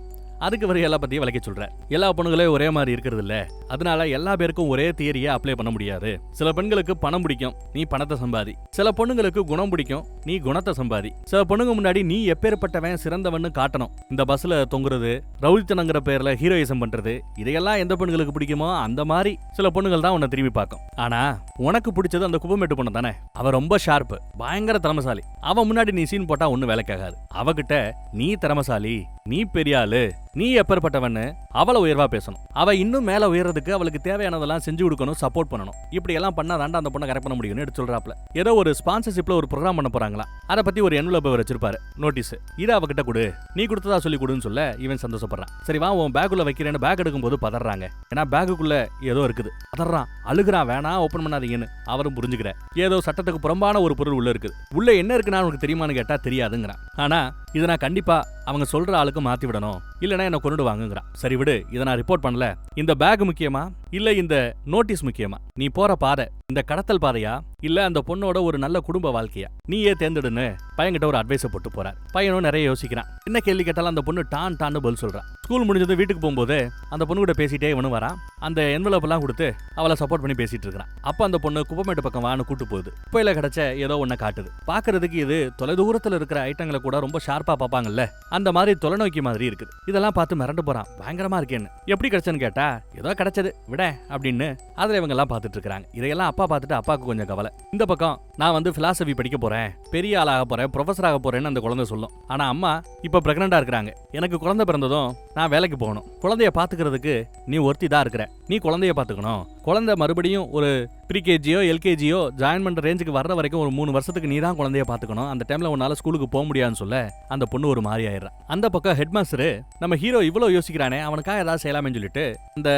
அதுக்கு வரை எல்லா பத்தியும் விளக்கி சொல்ற. எல்லா பொண்ணுகளே ஒரே மாதிரி இருக்கிறது இல்ல, அதனால எல்லா பேருக்கும் ஒரே தியரியை அப்ளை பண்ண முடியாது. சில பெண்களுக்கு பணம் பிடிக்கும், நீ பணத்தை சம்பாதி. சில பொண்ணுங்களுக்கு குணம் பிடிக்கும், நீ குணத்தை சம்பாதி. சில பொண்ணுங்க முன்னாடி நீ எப்பேற்பட்டவன், சிறந்தவன்னு காட்டணும். இந்த பஸ்ல தொங்குறது, ரவுடித்தனங்கிற பேர்ல ஹீரோயிசம் பண்றது, இதையெல்லாம் எந்த பெண்களுக்கு பிடிக்குமோ அந்த மாதிரி சில பொண்ணுகள் தான் உன்னை திரும்பி பார்க்கும். ஆனா உனக்கு பிடிச்சது அந்த குப்பமேட்டு பொண்ணு தானே. அவ ரொம்ப ஷார்ப்பு, பயங்கர திறமசாலி. அவ முன்னாடி நீ சீன் போட்டா ஒண்ணு வேலைக்காகாது. அவகிட்ட நீ திறமசாலி, நீ பெரிய ஆளு, நீ எப்பேற்பட்டவன்னு அவளை உயர்வா பேசணும். அவ இன்னும் மேல உயர்றதுக்கு அவளுக்கு தேவையானதெல்லாம் செஞ்சு கொடுக்கணும், சப்போர்ட் பண்ணணும். இப்படி எல்லாம் பண்ணா தாண்டா அந்த பொண்ணை கரெக்ட் பண்ண முடியும்னு எடுத்து சொல்றாப்ல. ஏதோ ஒரு ஸ்பான்சர்ஷிப்ல ஒரு ப்ரோக்ராம் பண்ண போறாங்களா, அதை பத்தி ஒரு என்வலப் வச்சிருப்பாரு, நோட்டீஸ். இதை அவகிட்ட கொடு, நீ கொடுத்ததா சொல்லி கொடுன்னு சொல்ல இவன் சந்தோஷப்படுறான். சரி வா உன் பேக்குள்ள வைக்கிறேன்னு பேக் எடுக்கும் போது பதறாங்க. ஏன்னா பேக்குள்ள ஏதோ இருக்குது. பதறான், அழுகுறான், வேணா ஓபன் பண்ணாதீங்கன்னு. அவரும் புரிஞ்சுக்கிற ஏதோ சட்டத்துக்கு புறம்பான ஒரு பொருள் உள்ள இருக்குது. உள்ள என்ன இருக்குன்னு உனக்கு தெரியுமான்னு கேட்டா தெரியாதுங்கிறான். ஆனா இதை நான் கண்டிப்பா அவங்க சொல்ற ஆளுக்கு மாத்தி விடணும். இல்லனா என்ன கொன்னுடுவாங்கங்கறான். சரி விடு, இத நான் ரிப்போர்ட் பண்ணல. இந்த பேக் முக்கியமா இல்ல இந்த நோட்டீஸ் முக்கியமா? நீ போற பாதை இந்த கடத்தல் பாதையா இல்ல அந்த பொண்ணோட ஒரு நல்ல குடும்ப வாழ்க்கையா? நீயே தேர்ந்தெடுன்னு பையன்கிட்ட ஒரு அட்வைஸ் போட்டு போறார். பையனும் நிறைய யோசிக்கிறான். என்ன கேள்வி கேட்டாலும் அந்த பொண்ணு டான்னு பதில் சொல்றான். ஸ்கூல் முடிஞ்சது வீட்டுக்கு போகும்போது அந்த பொண்ணு கூட பேசிட்டே இவனும் வரான். அந்த என்வலப் எல்லாம் கொடுத்து அவளை சப்போர்ட் பண்ணி பேசிட்டு இருக்கான். அப்ப அந்த பொண்ணு குப்பமேட்டு பக்கம் வான்னு கூட்டு போகுது. குப்பையில கிடைச்ச ஏதோ ஒன்ன காட்டுது. பாக்குறதுக்கு இது தொலைதூரத்துல இருக்கிற ஐட்டங்களை கூட ரொம்ப ஷார்ப்பா பாப்பாங்கல்ல, அந்த மாதிரி தொலைநோக்கி மாதிரி இருக்குது. இதெல்லாம் பார்த்து மிரண்டு போறான். பயங்கரமா இருக்கேன்னு. எப்படி கிடைச்சன்னு கேட்டா ஏதோ கிடைச்சது விட அப்படின்னு அதுல இவங்க எல்லாம் பார்த்துட்டு இருக்காங்க. இதையெல்லாம் அப்பா பார்த்துட்டு அப்பாவுக்கு கொஞ்சம் கவலை. இந்த பக்கம் நான் வந்து பிலாசபி படிக்க போறேன், பெரிய ஆளாக போறேன், ப்ரொஃபஸர் ஆக போறேன்னு அந்த குழந்தை சொல்லும். ஆனா அம்மா இப்ப பிரெக்னண்டா இருக்கிறாங்க. எனக்கு குழந்தை பிறந்ததும் நான் வேலைக்கு போகணும். குழந்தைய பாத்துக்கிறதுக்கு நீ ஒருத்தி தான் இருக்கிற. நீ குழந்தைய பாத்துக்கணும். குழந்தை மறுபடியும் ஒரு ப்ரீகேஜியோ எல்கேஜியோ ஜாயின் பண்ற ரேஞ்சுக்கு வர்ற வரைக்கும் ஒரு 3 வருஷத்துக்கு நீ தான் குழந்தைய பாத்துக்கணும். அந்த டைம்ல உன்னால ஸ்கூலுக்கு போக முடியாதுன்னு சொல்ல அந்த பொண்ணு ஒரு மாதிரி ஆயிடுறான். அந்த பக்கம் ஹெட் மாஸ்டர் நம்ம ஹீரோ இவ்வளவு யோசிக்கிறானே அவனுக்காக ஏதாவது செய்யலாமே சொல்லிட்டு இந்த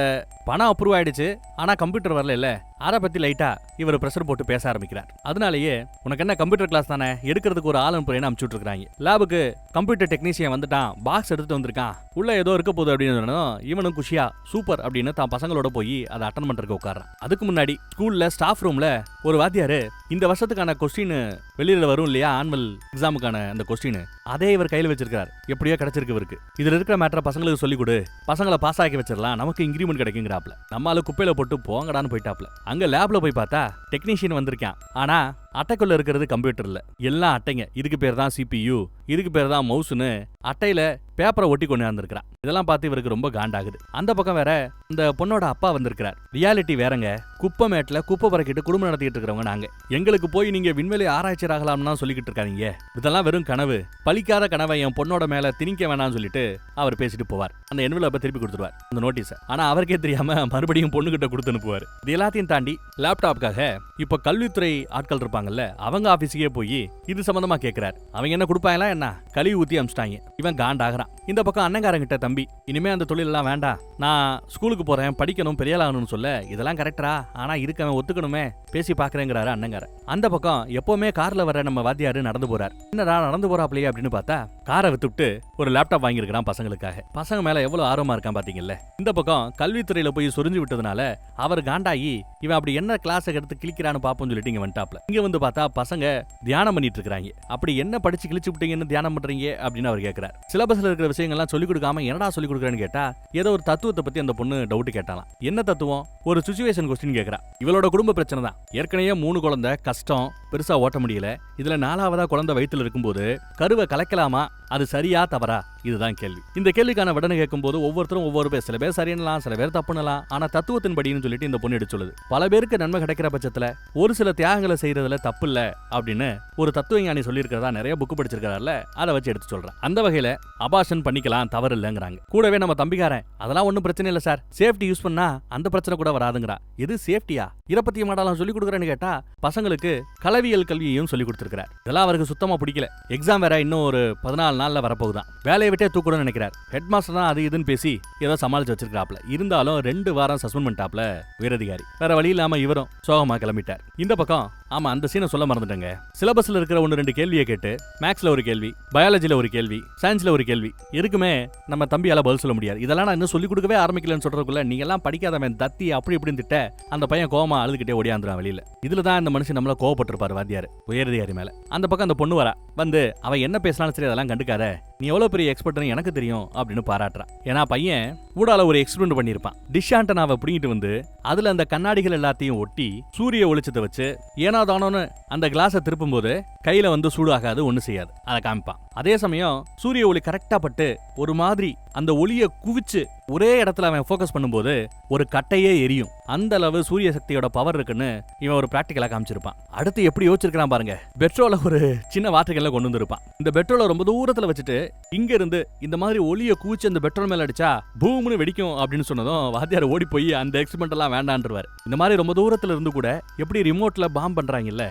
பணம் அப்ரூவ் ஆயிடுச்சு, ஆனா கம்ப்யூட்டர் வரல இல்ல, அதை பத்தி லைட்டா இவர் பிரஷர் போட்டு பேச ஆரம்பிக்கிறார். அதனாலேயே உனக்கு என்ன கம்ப்யூட்டர் கிளாஸ் தானே, எடுக்கிறதுக்கு ஒரு ஆள் அனுப்புறேன்னு அனுப்பிச்சுட்டு இருக்காங்க. லேபுக்கு கம்ப்யூட்டர் டெக்னீஷியன் வந்துட்டான், பாக்ஸ் எடுத்துட்டு வந்திருக்கான், உள்ள ஏதோ இருக்க போகுது அப்படின்னு இவனும் குஷியா சூப்பர் அப்படின்னு தான் பசங்களோட போய் அதை அட்டன் பண்றதுக்கு உட்கார்றான். அதுக்கு முன்னாடி ஸ்கூல்ல ஸ்டாஃப் ரூம்ல ஒரு வாத்தியாரு இந்த வருஷத்துக்கான கொஸ்டின் வெளியில வரும் இல்லையா, ஆனுவல் எக்ஸாமுக்கான அந்த கொஸ்டின் அதே இவர் கையில் வச்சிருக்காரு. எப்படியோ கிடைச்சிருக்கு இவருக்கு. இதுல இருக்கிற மேட்டரை பசங்களுக்கு சொல்லி கொடு, பசங்களை பாஸ் ஆக்கி வச்சிடலாம், நமக்கு இன்கிரிமெண்ட் கிடைக்குங்கிறாப்ல. நம்மளால குப்பையில போட்டு போங்கடான்னு போயிட்டாப்ல. அங்க லேப்ல போய் பார்த்தா டெக்னீஷியன் வந்திருக்கான். ஆனா அட்டைக்குள்ள இருக்கிறது கம்ப்யூட்டர் இல்ல, எல்லாம் அட்டைங்க. இதுக்கு பேர் தான் CPU, இதுக்கு பேர் தான் மவுஸ்னு அட்டையில பேப்பரை ஒட்டி கொண்டு வந்திருக்கிறான். இதெல்லாம் பார்த்து இவருக்கு ரொம்ப காண்டாகுது. அந்த பக்கம் வேற இந்த பொண்ணோட அப்பா வந்திருக்கிறார். ரியாலிட்டி வேறங்க. குப்பமேட்ல குப்பை பறக்கிட்டு குடும்பம் நடத்திட்டு இருக்கிறவங்க நாங்க. எங்களுக்கு போய் நீங்க விண்வெளி ஆராய்ச்சி ஆகலாம்னா சொல்லிக்கிட்டு இருக்காங்க. இதெல்லாம் வெறும் கனவு, பலிக்காத கனவை என் பொண்ணோட மேல திணிக்க வேணாம்னு சொல்லிட்டு அவர் பேசிட்டு போவார். அந்த என்வலப்பை திருப்பி கொடுத்துருவார், அந்த நோட்டீஸ. ஆனா அவருக்கே தெரியாம மறுபடியும் பொண்ணு கிட்ட கொடுத்து அனுப்புவார். இது எல்லாத்தையும் தாண்டி லேப்டாப்காக இப்ப கல்வித்துறை ஆட்கள் இருப்பாங்கல்ல, அவங்க ஆபீஸுக்கே போய் இது சம்பந்தமா கேட்கிறார். அவங்க என்ன கொடுப்பாங்களா என்ன, கழுவி ஊத்தி அமிச்சிட்டாங்க. இவன் காண்டாகிறான். இந்த பக்கம் அண்ணங்காரங்கிட்ட தம்பி இனிமே அந்த தொழில் எல்லாம் வேண்டாம், நான் ஸ்கூலுக்கு போறேன், படிக்கணும், பெரிய ஆகணும்னு சொல்ல இதெல்லாம் கரெக்டரா, ஆனா இருக்கவன் ஒத்துக்கணுமே, பேசி பாக்குறேங்கிறாரு அண்ணங்காரன். அந்த பக்கம் எப்பவுமே கார்ல வர நம்ம வாத்தியாரு நடந்து போறார். என்னடா நடந்து போறாப்லையே அப்படின்னு பார்த்தா காரை வித்துட்டு ஒரு லேப்டாப் வாங்கியிருக்கிறான் பசங்களுக்காக. பசங்க மேல எவ்வளவு ஆர்வமா இருக்கான் பாத்தீங்கல்ல. இந்த பக்கம் கல்வித்துறையில போய் சொரிஞ்சு விட்டதுனால அவர் காண்டாகி இவன் அப்படி என்ன கிளாஸ் எடுத்து கிளிக்கிறான்னு பாப்போம்னு சொல்லிட்டு இங்க வந்துட்டாப்ல. இங்க வந்து பார்த்தா பசங்க தியானம் பண்ணிட்டு இருக்காங்க. அப்படி என்ன படிச்சு கிழிச்சு விட்டீங்கன்னு தியானம் பண்றீங்க அப்படின்னு அவர் கேட்கிறார். சிலபஸ்ல இருக்கிற விஷயங்கள்லாம் சொல்லிக் கொடுக்காம என்னடா சொல்லிக் கொடுக்குறேன்னு கேட்டா ஏதோ ஒரு தத்துவத்தை பத்தி அந்த பொண்ணு டவுட் கேட்டாலாம். என்ன தத்துவம்? ஒரு சிச்சுவேஷன் கொஸ்டின் கேட்கிறா. இவளோட குடும்ப பிரச்சனை தான். ஏற்கனவே 3 குழந்தை, கஷ்டம், பெருசா ஓட்ட முடியல. இதுல 4ஆவதா குழந்தை வயித்துல இருக்கும்போது கருவை கலக்கலாமா, அது சரியா தவறா, இதுதான் கேள்வி. இந்த கேள்விக்கான விடனை கேட்கும் போது ஒவ்வொருத்தரும் ஒவ்வொரு பேர், சில பேர் சரியினலாம், சில பேர் தப்புனலாம். ஆனா தத்துவத்தின் படின்னு சொல்லிட்டு இந்த பொண்ணு எடுத்து சொல்லுது. பல பேருக்கு நன்மை கிடைக்கிற பட்சத்துல ஒரு சில தியாகங்களை செய்யறதுல தப்பு இல்ல அப்படின்னு ஒரு தத்துவ ஞானி சொல்லியிருக்கிறதா நிறைய புக்கு படிச்சிருக்காருல்ல, அதை வச்சு எடுத்து சொல்றேன். அந்த வகையில அபார்ஷன் பண்ணிக்கலாம், தவறு இல்லைங்கிறாங்க. கூடவே நம்ம தம்பிக்காரன் அதெல்லாம் ஒன்றும் பிரச்சனை இல்லை சார், சேஃப்டி யூஸ் பண்ணா அந்த பிரச்சனை கூட வராதுங்கிறா. எது சேஃப்டியா? இறப்பத்திய மாடலாம் சொல்லி கொடுக்குறேன்னு கேட்டா பசங்களுக்கு கலவியல் கல்வியையும் சொல்லி கொடுத்துருக்கார். இதெல்லாம் அவருக்கு சுத்தமா பிடிக்கல. எக்ஸாம் வேற இன்னும் ஒரு 14 நாள்ல வரப்போகுதான். வேலையை விட்டே தூக்கணும்னு நினைக்கிறார். ஹெட் மாஸ்டர் தான் அது இதுன்னு பேசி ஏதோ சமாளிச்சு வச்சிருக்காப்ல. இருந்தாலும் 2 வாரம் சஸ்பெண்ட் பண்ணிட்டாப்ல உயரதிகாரி. வேற வழி இல்லாம இவரும் சோகமா கிளம்பிட்டார். இந்த பக்கம் ஆமா அந்த சீனை சொல்ல மறந்துட்டேங்க. சிலபஸ்ல இருக்கிற 1-2 கேள்வியை கேட்டு மேக்ஸ்ல ஒரு கேள்வி, பயாலஜில ஒரு கேள்வி, சயின்ஸ்ல ஒரு கேள்வி இருக்குமே நம்ம தம்பியால பதில் சொல்ல முடியாது. இதெல்லாம் நான் இன்னும் சொல்லிக் கொடுக்கவே ஆரம்பிக்கலன்னு சொல்றதுக்குள்ள நீங்க எல்லாம் படிக்காதவன் தத்தி அப்படி இப்படின்னு திட்ட அந்த பையன் கோவமா அழுதுகிட்டே ஓடியாந்துறான் வெளியில. இதுலதான் இந்த மனுஷன் நம்மள கோவப்பட்டிருப்பாரு வாத்தியார் உயரதிகாரி மேல. அந்த பக்கம் அந்த பொண்ணு வரா வந்து அவ என்ன பேசினாலும் சரி அதெல்லாம் கண்டுக்காத, நீ எவ்வளவு பெரிய எக்ஸ்பர்ட்னு எனக்கு தெரியும் அப்படின்னு பாராட்டுறான். ஏன்னா பையன் ஊடால ஒரு எக்ஸ்பெரிமெண்ட் பண்ணிருப்பான். டிஷ் ஆண்டனாவை பிடிங்கிட்டு வந்து அதுல அந்த கண்ணாடிகள் எல்லாத்தையும் ஒட்டி சூரிய ஒளிச்சத்தை வச்சு ஏனாதானோன்னு அந்த கிளாஸை திருப்பும் போது கையில வந்து சூடாகாது, ஒண்ணு செய்யாது, அதை காமிப்பான். அதே சமயம் சூரிய ஒளி கரெக்டா பட்டு ஒரு மாதிரி அந்த ஒளியை குவிச்சு ஒரே இடத்துல அவன் ஃபோக்கஸ் பண்ணும்போது ஒரு கட்டையே எரியும். அந்த அளவு சூரிய சக்தியோட பவர் இருக்குன்னு இவன் ஒரு பிராக்டிகலா காமிச்சிருப்பான். அடுத்து எப்படி யோசிச்சிருக்கான் பாருங்க. பெட்ரோலை ஒரு சின்ன வாட்டர்கன்ல கொண்டு வந்திருப்பான். இந்த பெட்ரோலை ரொம்ப தூரத்துல வச்சுட்டு இங்க இருந்து இந்த மாதிரி ஒளியை குவிச்சு அந்த பெட்ரோல் மேல அடிச்சா பூம்னு வெடிக்கும் அப்படின்னு சொன்னதும் வாத்தியார் ஓடி போய் அந்த எக்ஸ்பெரிமெண்ட் எல்லாம் வேண்டான்றுவார். இந்த மாதிரி ரொம்ப தூரத்துல இருந்து கூட எப்படி ரிமோட்ல பாம் பண்றாங்கல்ல,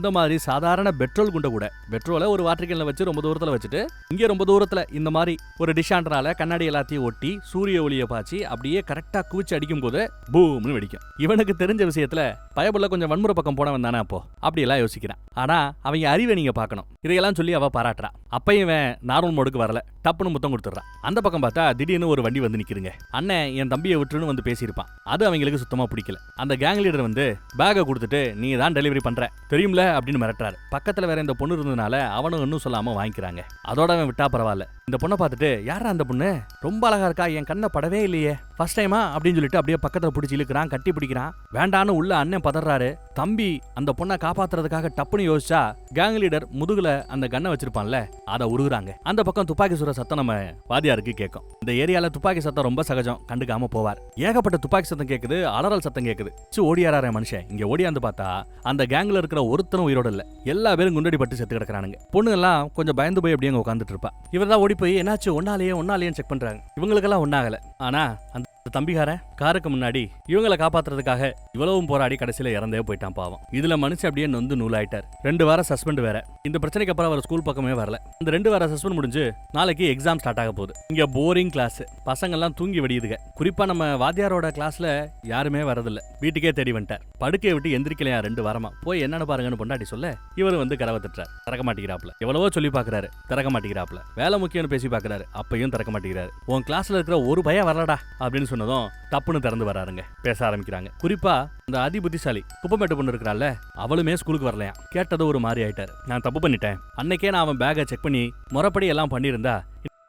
இந்த மாதிரி சாதாரண பெட்ரோல் குண்டை கூட பெட்ரோலை ஒரு வாட்டர் கேன்ல வச்சு ரொம்ப தூரத்துல வச்சுட்டு இங்கே ரொம்ப தூரத்துல இந்த மாதிரி ஒரு டிஷாண்டரால கண்ணாடி எல்லாத்தையும் ஒட்டி சூரிய ஒளியை பாய்ச்சி அப்படியே கரெக்டா குவிச்சு அடிக்கும் போது பூம்னு வெடிக்கும். இவனுக்கு தெரிஞ்ச விஷயத்துல பயபுள்ள கொஞ்சம் வன்முறை பக்கம் போனவன் தானே அப்போ அப்படி எல்லாம் யோசிக்கிறான். ஆனா அவங்க அறிவை நீங்க பார்க்கணும். இதையெல்லாம் சொல்லி அவ பாராட்டுறா. அப்பயும் இவன் நார்மல் மோடுக்கு வரல, டப்புன்னு முத்தம் கொடுத்துட்றான். அந்த பக்கம் பார்த்தா திடீர்னு ஒரு வண்டி வந்து நிக்குதுங்க. அண்ணன் என் தம்பியை விட்டுன்னு வந்து பேசியிருப்பான். அது அவங்களுக்கு சுத்தமா பிடிக்கல. அந்த கேங் லீடர் வந்து பேகை கொடுத்துட்டு நீ தான் டெலிவரி பண்ற தெரியும்ல அப்படின்னு மிரட்டுறாரு. பக்கத்துல வேற இந்த பொண்ணு இருந்ததுனால அவனும் இன்னும் சொல்லாம வாங்கிக்கிறாங்க. அதோட அவன் விட்டா பரவாயில்ல. இந்த பொண்ணை பார்த்துட்டு யாரா அந்த பொண்ணு, ரொம்ப அழகா இருக்கா, என் கண்ணை படவே இல்லையே, ஃபர்ஸ்ட் டைமா அப்படின்னு சொல்லிட்டு அப்படியே பக்கத்துல பிடிச்சி இழுக்கிறான், கட்டி பிடிக்கிறான். வேண்டான்னு உள்ள அண்ணன் பதறாரு. தம்பி அந்த பொண்ணை காப்பாத்துறதுக்காக டப்புன்னு யோசிச்சா கேங் லீடர் முதுகுல அந்த கண்ணை வச்சிருப்பான்ல அதை உருகுறாங்க. அந்த பக்கம் துப்பாக்கி சுடுற சத்தம் நம்ம வாதியாருக்கு கேட்கும். இந்த ஏரியால துப்பாக்கி சத்தம் ரொம்ப சகஜம், கண்டுக்காம போவார். ஏகப்பட்ட துப்பாக்கி சத்தம் கேக்குது, அலறல் சத்தம் கேக்குது. ஓடியாரா மனுஷன். இங்க ஓடியாந்து பார்த்தா அந்த கேங்ல இருக்கிற ஒருத்தனும் உயிரோட இல்ல. எல்லா பேரும் குண்டடி பட்டு செத்து கிடக்குறானுங்க. பொண்ணு எல்லாம் கொஞ்சம் பயந்து போய் அப்படியே உட்காந்துட்டு இருப்பா. இவர் தான் ஓடி போய் என்னாச்சு ஒன்னாலேயே செக் பண்றாங்க. இவங்களுக்கெல்லாம் ஒன்னாகல. ஆனா அந்த தம்பிகாரன் காருக்கு முன்னாடி இவங்களை காப்பாத்துறதுக்காக இவ்வளவும் போராடி கடைசியில இறந்தே போயிட்டான் பாவம். இதுல மனுஷன் அப்படியே நொந்து நூலாயிட்டார். 2 வாரம் சஸ்பெண்ட் வேற. இந்த பிரச்சனைக்கு அப்புறம் அவர் ஸ்கூல் பக்கமே வரல. இந்த 2 வாரம் சஸ்பெண்ட் முடிஞ்சு நாளைக்கு எக்ஸாம் ஸ்டார்ட் ஆக போகுது. இங்க போரிங் கிளாஸ், பசங்க எல்லாம் தூங்கி வெடியுதுங்க. குறிப்பா நம்ம வாத்தியாரோட கிளாஸ்ல யாருமே வரதில்ல. வீட்டுக்கே தேடி வந்துட்டார். படுக்கையை விட்டு எந்திரிக்கலையா 2 வாரமா. போய் என்னன்னு பாருங்கன்னு பொண்டாட்டி சொல்ல இவர் வந்து கதவை தட்டுறாரு. திறக்க மாட்டேங்கிறாப்ல. எவ்வளவோ சொல்லி பாக்குறாரு, திறக்க மாட்டேங்கிறாப்ல. வேலை முக்கியம்னு பேசி பாக்குறாரு, அப்பையும் திறக்க மாட்டேங்கிறாரு. உன் கிளாஸ்ல இருக்கிற ஒரு பையன் வரலடா அப்படின்னு சொன்னதும் டப்புன்னு திறந்து வராருங்க. பேச ஆரம்பிக்கிறாங்க. குறிப்பா இந்த அதி புத்திசாலி குப்பமேட்டு பொண்ணு இருக்கிறாள், அவளுமே ஸ்கூலுக்கு வரலையா. கேட்டது ஒரு மாதிரி ஆயிட்டாரு. நான் தப்பு பண்ணிட்டேன், அன்னைக்கே நான் அவன் பேக்கை செக் பண்ணி முறைப்படி எல்லாம் பண்ணியிருந்தா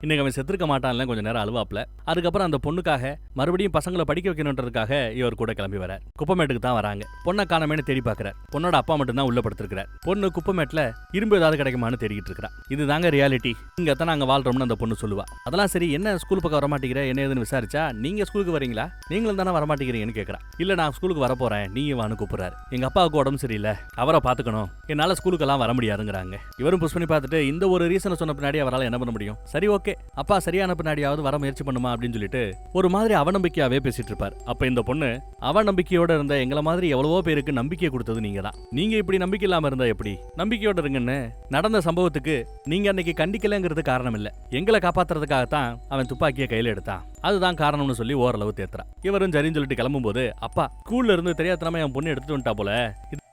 இன்னைக்கு அவன் செத்துருக்க மாட்டான்ல. கொஞ்சம் நேரம் அழுவாப்ல. அதுக்கப்புறம் அந்த பொண்ணுக்காக மறுபடியும் பசங்களை படிக்க வைக்கணுன்றதுக்காக இவர் கூட கிளம்பி வரார். குப்பமேட்டுக்கு தான் வராங்க. பொண்ணை காணமேனு தேடி பாக்குறார். பொண்ணோட அப்பா மட்டும் தான் உள்ள படுத்திருக்கிறார். பொண்ணு குப்பமேட்ல இரும்பு ஏதாவது கிடைக்குமான்னு தேடிட்டு இருக்கா. இதுதாங்க ரியாலிட்டி, இங்க தான் நாங்க வாழ்றோம்னு அந்த பொண்ணு சொல்லுவா. அதெல்லாம் சரி, என்ன ஸ்கூல் பக்கம் வரமாட்டேங்கிற, என்ன ஏதுன்னு விசாரிச்சா நீங்க ஸ்கூலுக்கு வரீங்களா, நீங்களும் தானே வரமாட்டேங்கிறீங்கன்னு கேட்கறா. இல்ல நான் ஸ்கூலுக்கு வர போறேன், நீங்க வான்னு கூப்பிடுறாரு. எங்க அப்பாவுக்கு உடம்பு சரியில்லை, அவரை பாத்துக்கணும், என்னால ஸ்கூலுக்கெல்லாம் வர முடியாதுங்கிறாங்க. இவரும் புஷ் பண்ணி பார்த்துட்டு இந்த ஒரு ரீசனை சொன்ன பின்னாடி அவரால் என்ன பண்ண முடியும். சரி ஓகே, அப்பா சரியான பின்னாடியாவது வர முயற்சி பண்ணுமா அப்படின்னு சொல்லிட்டு ஒரு மாதிரி அவநம்பிக்கையாவே பேசிட்டு இருப்பார். அப்ப இந்த பொண்ணு அவநம்பிக்கையோட இருந்த எங்களை மாதிரி எவ்வளவோ பேருக்கு நம்பிக்கை கொடுத்தது நீங்க தான். நீங்க இப்படி நம்பிக்கை இல்லாம இருந்தா எப்படி? நம்பிக்கையோட இருங்கன்னு நடந்த சம்பவத்துக்கு நீங்க அன்னைக்கு கண்டிக்கலங்கிறது காரணம் இல்ல, எங்களை காப்பாத்துறதுக்காகத்தான் அவன் துப்பாக்கியை கையில எடுத்தான், அதுதான் காரணம்னு சொல்லி ஓரளவு தேத்துறா. இவரும் சரின்னு சொல்லிட்டு கிளம்பும் போது அப்பா ஸ்கூல்ல இருந்து தெரியாதனமா என் பொண்ணு எடுத்துட்டு வந்துட்டா போல,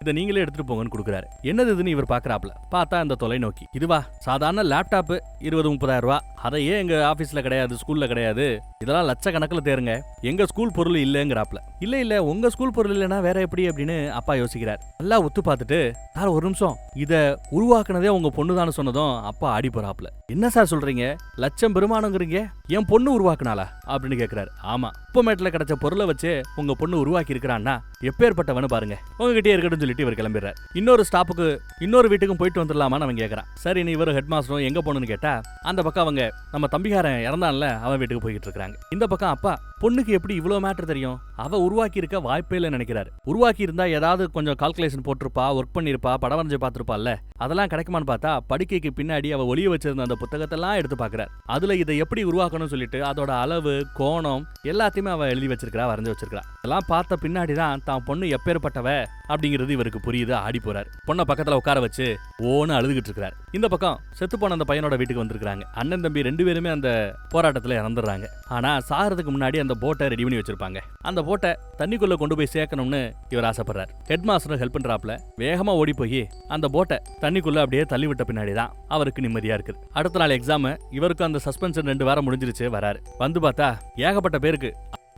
இதை நீங்களே எடுத்துட்டு போங்கன்னு கொடுக்குறாரு. என்னது இதுன்னு இவர் பாக்குறாப்ல. பார்த்தா இந்த தொலைநோக்கி. இதுவா சாதாரண லேப்டாப் 20-30 ரூபா, அதையே எங்க ஆபீஸ்ல கிடையாது, ஸ்கூல்ல கிடையாது, இதெல்லாம் லட்சக்கணக்கில் தேருங்க, எங்க ஸ்கூல் பொருள் இல்லங்கிறாப்ல. இல்ல உங்க ஸ்கூல் பொருள் இல்லைன்னா வேற எப்படி அப்படின்னு அப்பா யோசிக்கிறார். நல்லா ஒத்து பார்த்துட்டு சார் ஒரு நிமிஷம், இத உருவாக்குனதே உங்க பொண்ணுதான்னு சொன்னதும் அப்பா ஆடி போறாப்ல. என்ன சார் சொல்றீங்க, லட்சம் பெருமானங்கிறீங்க, என் பொண்ணு உருவாக்குனாளா அப்படின்னு கேட்கிறாரு. ஆமா, குப்பமேட்டில் கிடைச்ச பொருளை வச்சு உங்க பொண்ணு உருவாக்கி இருக்கிறான்னா எப்பேற்பட்டவனு பாருங்க, உங்ககிட்டே இருக்கட்டும் சொல்லிட்டு இவர் கிளம்பிடுறாரு. இன்னொரு ஸ்டாப்புக்கு இன்னொரு வீட்டுக்கும் போயிட்டு வந்துடலாமான்னு அவன் கேட்கறான். சரி நீ இவர் ஹெட் மாஸ்டரும் எங்க போகணும்னு கேட்டா அந்த பக்கம் அவங்க நம்ம தம்பிகாரன் இறந்தான்ல அவன் வீட்டுக்கு போயிட்டு இருக்காங்க. இந்த பக்கம் அப்பா பொண்ணுக்கு எப்படி இவ்வளவு மேட்டர் தெரியும், அவ உருவாக்கி இருக்க வாய்ப்பே இல்லைன்னு நினைக்கிறாரு. உருவாக்கி இருந்தா ஏதாவது கொஞ்சம் கால்குலேஷன் போட்டிருப்பா, ஒர்க் பண்ணிருப்பா, படம் வரைஞ்சு பார்த்திருப்பாள்ல, அதெல்லாம் கிடைக்குமான்னு பார்த்தா படுக்கைக்கு பின்னாடி அவ ஒளிய வச்சிருந்த அந்த புத்தகத்தெல்லாம் எடுத்து பாக்குறாரு. அதுல இதை எப்படி உருவாக்கணும்னு சொல்லிட்டு அதோட அளவு கோணம் எல்லாத்தையுமே அவ எழுதி வச்சிருக்கா, வரைஞ்சு வச்சிருக்கா. இதெல்லாம் பார்த்த பின்னாடிதான் தான் பொண்ணு எப்பேற்பட்டவ அப்படிங்கிறது இவருக்கு புரியுது. ஆடி போறாரு. பொண்ணை பக்கத்துல உட்கார வச்சு ஓன்னு அழுதுகிட்டு இருக்காரு. இந்த பக்கம் செத்து போன அந்த பையனோட வீட்டுக்கு வந்திருக்காங்க. அண்ணன் தம்பி 2 பேருமே அந்த போராட்டத்துல இறந்துடுறாங்க. ஆனா சாகிறதுக்கு முன்னாடி அந்த போட்டை ரெடி பண்ணி வச்சிருப்பாங்க. அந்த போட்டை தண்ணிக்குள்ள கொண்டு போய் சேர்க்கணும்னு இவர் ஆசைப்படுறாரு. ஹெட் மாஸ்டர் ஹெல்ப் பண்றாப்ல. வேகமா ஓடி போய் அந்த போட்டை தண்ணிக்குள்ள அப்படியே தள்ளி விட்ட பின்னாடிதான் அவருக்கு நிம்மதியா இருக்குது. அடுத்த நாள் எக்ஸாம். இவருக்கு அந்த சஸ்பென்ஷன் 2 வாரம் முடிஞ்சிருச்சு. வராரு. வந்து பார்த்தா ஏகப்பட்ட பேருக்கு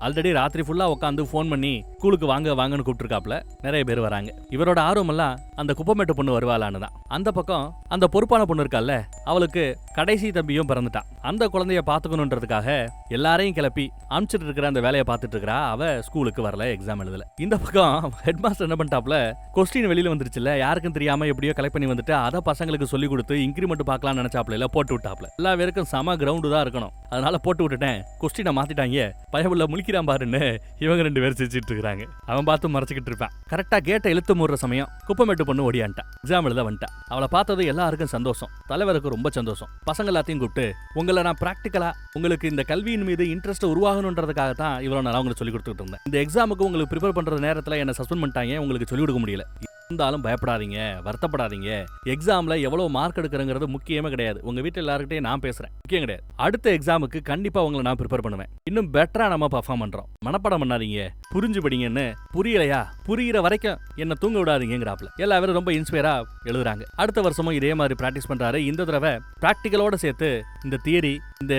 ஆல்ரெடி ராத்திரி ஃபுல்லா உட்காந்து ஃபோன் பண்ணி ஸ்கூலுக்கு வாங்கன்னு கூப்பிட்டுருக்காப்ல. நிறைய பேர் வராங்க. இவரோட ஆர்வம் எல்லாம் அந்த குப்பமேட்டு பொண்ணு வருவாளான்னு தான். அந்த பக்கம் அந்த பொறுப்பான பொண்ணு இருக்கால, அவளுக்கு கடைசி தம்பியும் பிறந்துட்டான். அந்த குழந்தைய பாத்துக்கணுன்றதுக்காக எல்லாரையும் கிளப்பி அனுப்பிச்சிட்டு இருக்கிற அந்த வேலையை பார்த்துட்டு இருக்கிறா. அவ ஸ்கூலுக்கு வரல, எக்ஸாம் எழுதல. இந்த பக்கம் ஹெட் மாஸ்டர் என்ன பண்ணிட்டாப்ல, கொஸ்டின் வெளியில வந்துருச்சுல, யாருக்கும் தெரியாம எப்படியோ கலெக்ட் பண்ணி வந்துட்டு அதை பசங்களுக்கு சொல்லி கொடுத்து இன்கிரிமெண்ட் பார்க்கலாம்னு நினைச்சாப்ல, இல்ல போட்டு விட்டாப்ல. எல்லா பேருக்கும் சம கிரவுண்டு தான் இருக்கணும், அதனால போட்டு விட்டுட்டேன், கொஸ்டினை மாத்திட்டாங்க, பயவுள்ள முழிக்கிறான் பாருன்னு இவங்க 2 பேர் சிரிச்சிட்டு இருக்காங்க. அவன் பார்த்து மறைச்சிக்கிட்டு இருப்பான். கரெக்டா கேட்ட இழுத்து மூடுற சமயம் குப்பமேட்டு பொண்ணு ஓடியான்ட்டா. எக்ஸாம் எழுத வந்துட்டா. அவளை பார்த்தது எல்லாருக்கும் சந்தோஷம். தலைவருக்கு ரொம்ப சந்தோஷம். பசங்க எல்லாத்தையும் கூப்பிட்டு உங்களை நான் பிராக்டிக்கலா உங்களுக்கு இந்த கல்வியின் மீது இன்ட்ரெஸ்ட் உருவாகணுன்றதுக்காக தான் இவ்வளவு நாளா உங்களுக்கு சொல்லி கொடுத்துட்டு இருந்தேன். இந்த எக்ஸாமுக்கு உங்களுக்கு ப்ரிப்பேர் பண்ற நேரத்துல என்ன சஸ்பெண்ட் பண்ணிட்டாங்க, உங்களுக்கு சொல்லிக் கொடுக்க முடியல. இருந்தாலும் பயப்படாதீங்க, வருத்தப்படாதீங்க. எக்ஸாம்ல எவ்வளவு மார்க் எடுக்கிறங்கிறது முக்கியமே கிடையாது. உங்க வீட்டுல எல்லார்கிட்டயும் நான் பேசுறேன், முக்கியம் கிடையாது. அடுத்த எக்ஸாமுக்கு கண்டிப்பா உங்களை நான் ப்ரிப்பேர் பண்ணுவேன். இன்னும் பெட்டரா நம்ம பெர்ஃபார்ம் பண்றோம். மனப்பாடம் பண்ணாதீங்க, புரிஞ்சு படிங்கன்னு. புரியலையா, புரியிற வரைக்கும் என்ன தூங்க விடாதீங்கிறாப்ல. எல்லாரும் ரொம்ப இன்ஸ்பயரா எழுதுறாங்க. அடுத்த வருஷமும் இதே மாதிரி பிராக்டிஸ் பண்றாரு. இந்த தடவை பிராக்டிகலோட சேர்த்து இந்த தியரி, இந்த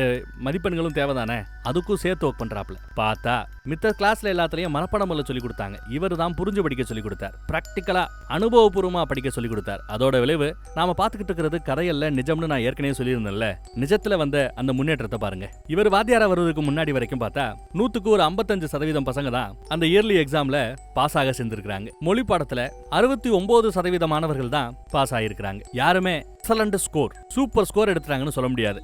மதிப்பெண்களும் தேவைதானே, அதுக்கும் சேர்த்து ஒர்க் பண்றாப்ல. பார்த்தா மித்த கிளாஸ்ல எல்லாத்துலயும் மனப்பாடம் பண்ண சொல்லி கொடுத்தாங்க. இவர் தான் புரிஞ்சு படிக்க சொல்லி கொடுத்தார். பிராக்டிகலா அனுபவபூர்வமா படிக்க சொல்லி கொடுத்தார். அதோட விளைவு நாம பாத்துக்கிட்டு இருக்கிறது கதையல்ல, நிஜம்னு நான் ஏற்கனவே சொல்லியிருந்தேன்ல. நிஜத்துல வந்த அந்த முன்னேற்றத்தை பாருங்க. இவர் வாத்தியாரா வருவதற்கு முன்னாடி வரைக்கும் பார்த்தா 100க்கு ஒரு 55% பசங்க தான் அந்த இயர்லி எக்ஸாம்ல பாஸ் ஆக செஞ்சிருக்காங்க. மொழி பாடத்துல 69% மாணவர்கள் தான் பாஸ் ஆகியிருக்கிறாங்க. யாருமே எக்ஸலண்ட் ஸ்கோர், சூப்பர் ஸ்கோர் எடுத்துறாங்கன்னு சொல்ல முடியாது.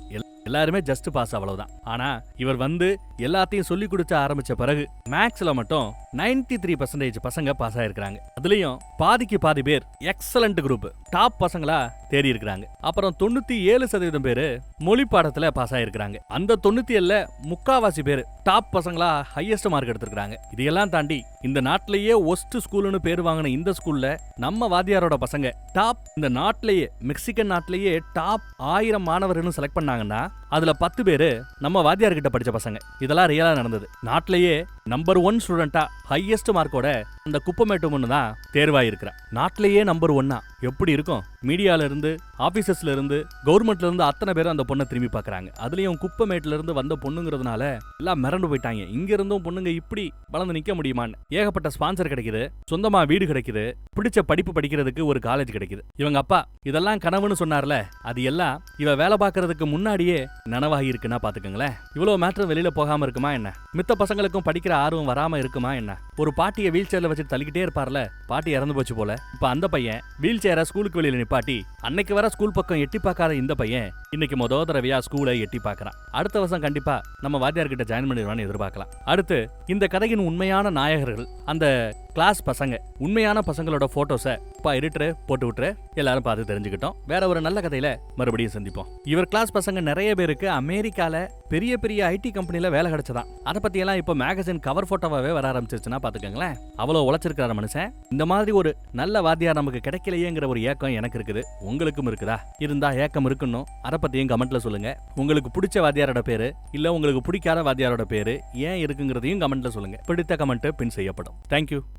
எல்லாருமே ஜஸ்ட் பாஸ், அவ்வளவுதான். ஆனா இவர் வந்து எல்லாத்தையும் சொல்லி கொடுக்க ஆரம்பிச்ச பிறகு மேக்ஸ்ல மட்டும் 93% பசங்க பாஸ் ஆயிருக்காங்க. அதுலயும் பாதிக்கு பாதி பேர் எக்ஸலண்ட் குரூப், டாப் பசங்களா தேடி இருக்கிறாங்க. அப்புறம் 97% பேரு மொழி பாடத்துல பாஸ் ஆயிருக்காங்க. அந்த 97ல முக்காவாசி பேர் டாப் பசங்களா ஹையஸ்ட் மார்க் எடுத்திருக்காங்க. இதையெல்லாம் தாண்டி இந்த நாட்டிலேயே ஒஸ்ட் ஸ்கூல்னு பேர் வாங்கின இந்த ஸ்கூல்ல நம்ம வாத்தியாரோட பசங்க டாப், இந்த நாட்டிலேயே மெக்சிகன் நாட்டிலேயே டாப் 1000 மாணவர்கள் செலக்ட் பண்ணாங்கன்னா அதுல 10 பேரு நம்ம வாத்தியார் கிட்ட படிச்ச பசங்க. இதெல்லாம் ரியலா நடந்தது. நாட்டிலேயே நம்பர் 1 ஸ்டூடெண்டா ஹையஸ்ட் மார்க்கோட அந்த குப்பமேட்டு பொண்ணு தான் தேர்வாயிருக்கிறா. நாட்டிலேயே நம்பர் 1. எப்படி இருக்கும்? மீடியால இருந்து, ஆபீசஸ்ல இருந்து, கவர்மெண்ட்ல இருந்து அத்தனை பேரும் அந்த பொண்ணை திரும்பி பாக்குறாங்க. அதுலயும் குப்பமேட்டுல இருந்து வந்த பொண்ணுங்கிறதுனால எல்லாம் மிரண்டு போயிட்டாங்க. இங்க இருந்தும் பொண்ணுங்க இப்படி வளர்ந்து நிக்க முடியுமான்னு. ஏகப்பட்ட ஸ்பான்சர் கிடைக்குது, சொந்தமா வீடு கிடைக்குது, பிடிச்ச படிப்பு படிக்கிறதுக்கு ஒரு காலேஜ் கிடைக்குது. இவங்க அப்பா இதெல்லாம் கனவுன்னு சொன்னார்ல, அது எல்லாம் இவ வேலை பார்க்கறதுக்கு முன்னாடியே நனவாகி இருக்குன்னா பாத்துக்கங்களேன். இவ்வளவு மேட்டர் வெளியில போகாம இருக்குமா என்ன? மித்த பசங்களுக்கும் படிக்கிற ஆர்வம் வராம இருக்குமா என்ன? ஒரு பாட்டியை வீல் சேர்ல வச்சு தள்ளிக்கிட்டே இருப்பார்ல, பாட்டி இறந்து போச்சு போல. இப்ப அந்த பையன் வீல் சேரை ஸ்கூலுக்கு வெளியில நிப்பாட்டி அன்னைக்கு வர ஸ்கூல் பக்கம் எட்டி பார்க்காத இந்த பையன் இன்னைக்கு முதல் தடவையா ஸ்கூலை எட்டி பார்க்கறான். அடுத்த வருஷம் கண்டிப்பா நம்ம வாத்தியார் கிட்ட ஜாயின் பண்ணிடுவான்னு எதிர்பார்க்கலாம். அடுத்து இந்த கதையின் உண்மையான நாயகர்கள் அந்த கிளாஸ் பசங்க, உண்மையான பசங்களோட போட்டோஸை எடிட்டர் போட்டு விட்டுரு, எல்லாரும் பார்த்து தெரிஞ்சுக்கிட்டோம். வேற ஒரு நல்ல கதையில மறுபடியும் சந்திப்போம். இவர் கிளாஸ் பசங்க நிறைய பேருக்கு அமெரிக்கால பெரிய பெரிய ஐடி கம்பெனில வேலை கிடைச்சதான். அதை பத்தி எல்லாம் இப்ப மேகசின் கவர் போட்டோவாவே வர ஆரம்பிச்சிருச்சுன்னா பாத்துக்கங்களேன். அவ்வளவு உழைச்சிருக்காரு மனுஷன். இந்த மாதிரி ஒரு நல்ல வாத்தியார் நமக்கு கிடைக்கலையேங்கிற ஒரு ஏக்கம் எனக்கு இருக்குது. உங்களுக்கும் இருக்குதா? இருந்தா ஏக்கம் இருக்கணும். அதை பத்தியும் கமெண்ட்ல சொல்லுங்க. உங்களுக்கு பிடிச்ச வாத்தியாரோட பேரு இல்ல உங்களுக்கு பிடிக்காத வாத்தியாரோட பேரு ஏன் இருக்குங்கிறதையும் கமெண்ட்ல சொல்லுங்க. பிடித்த கமெண்ட் பின் செய்யப்படும். தேங்க்யூ.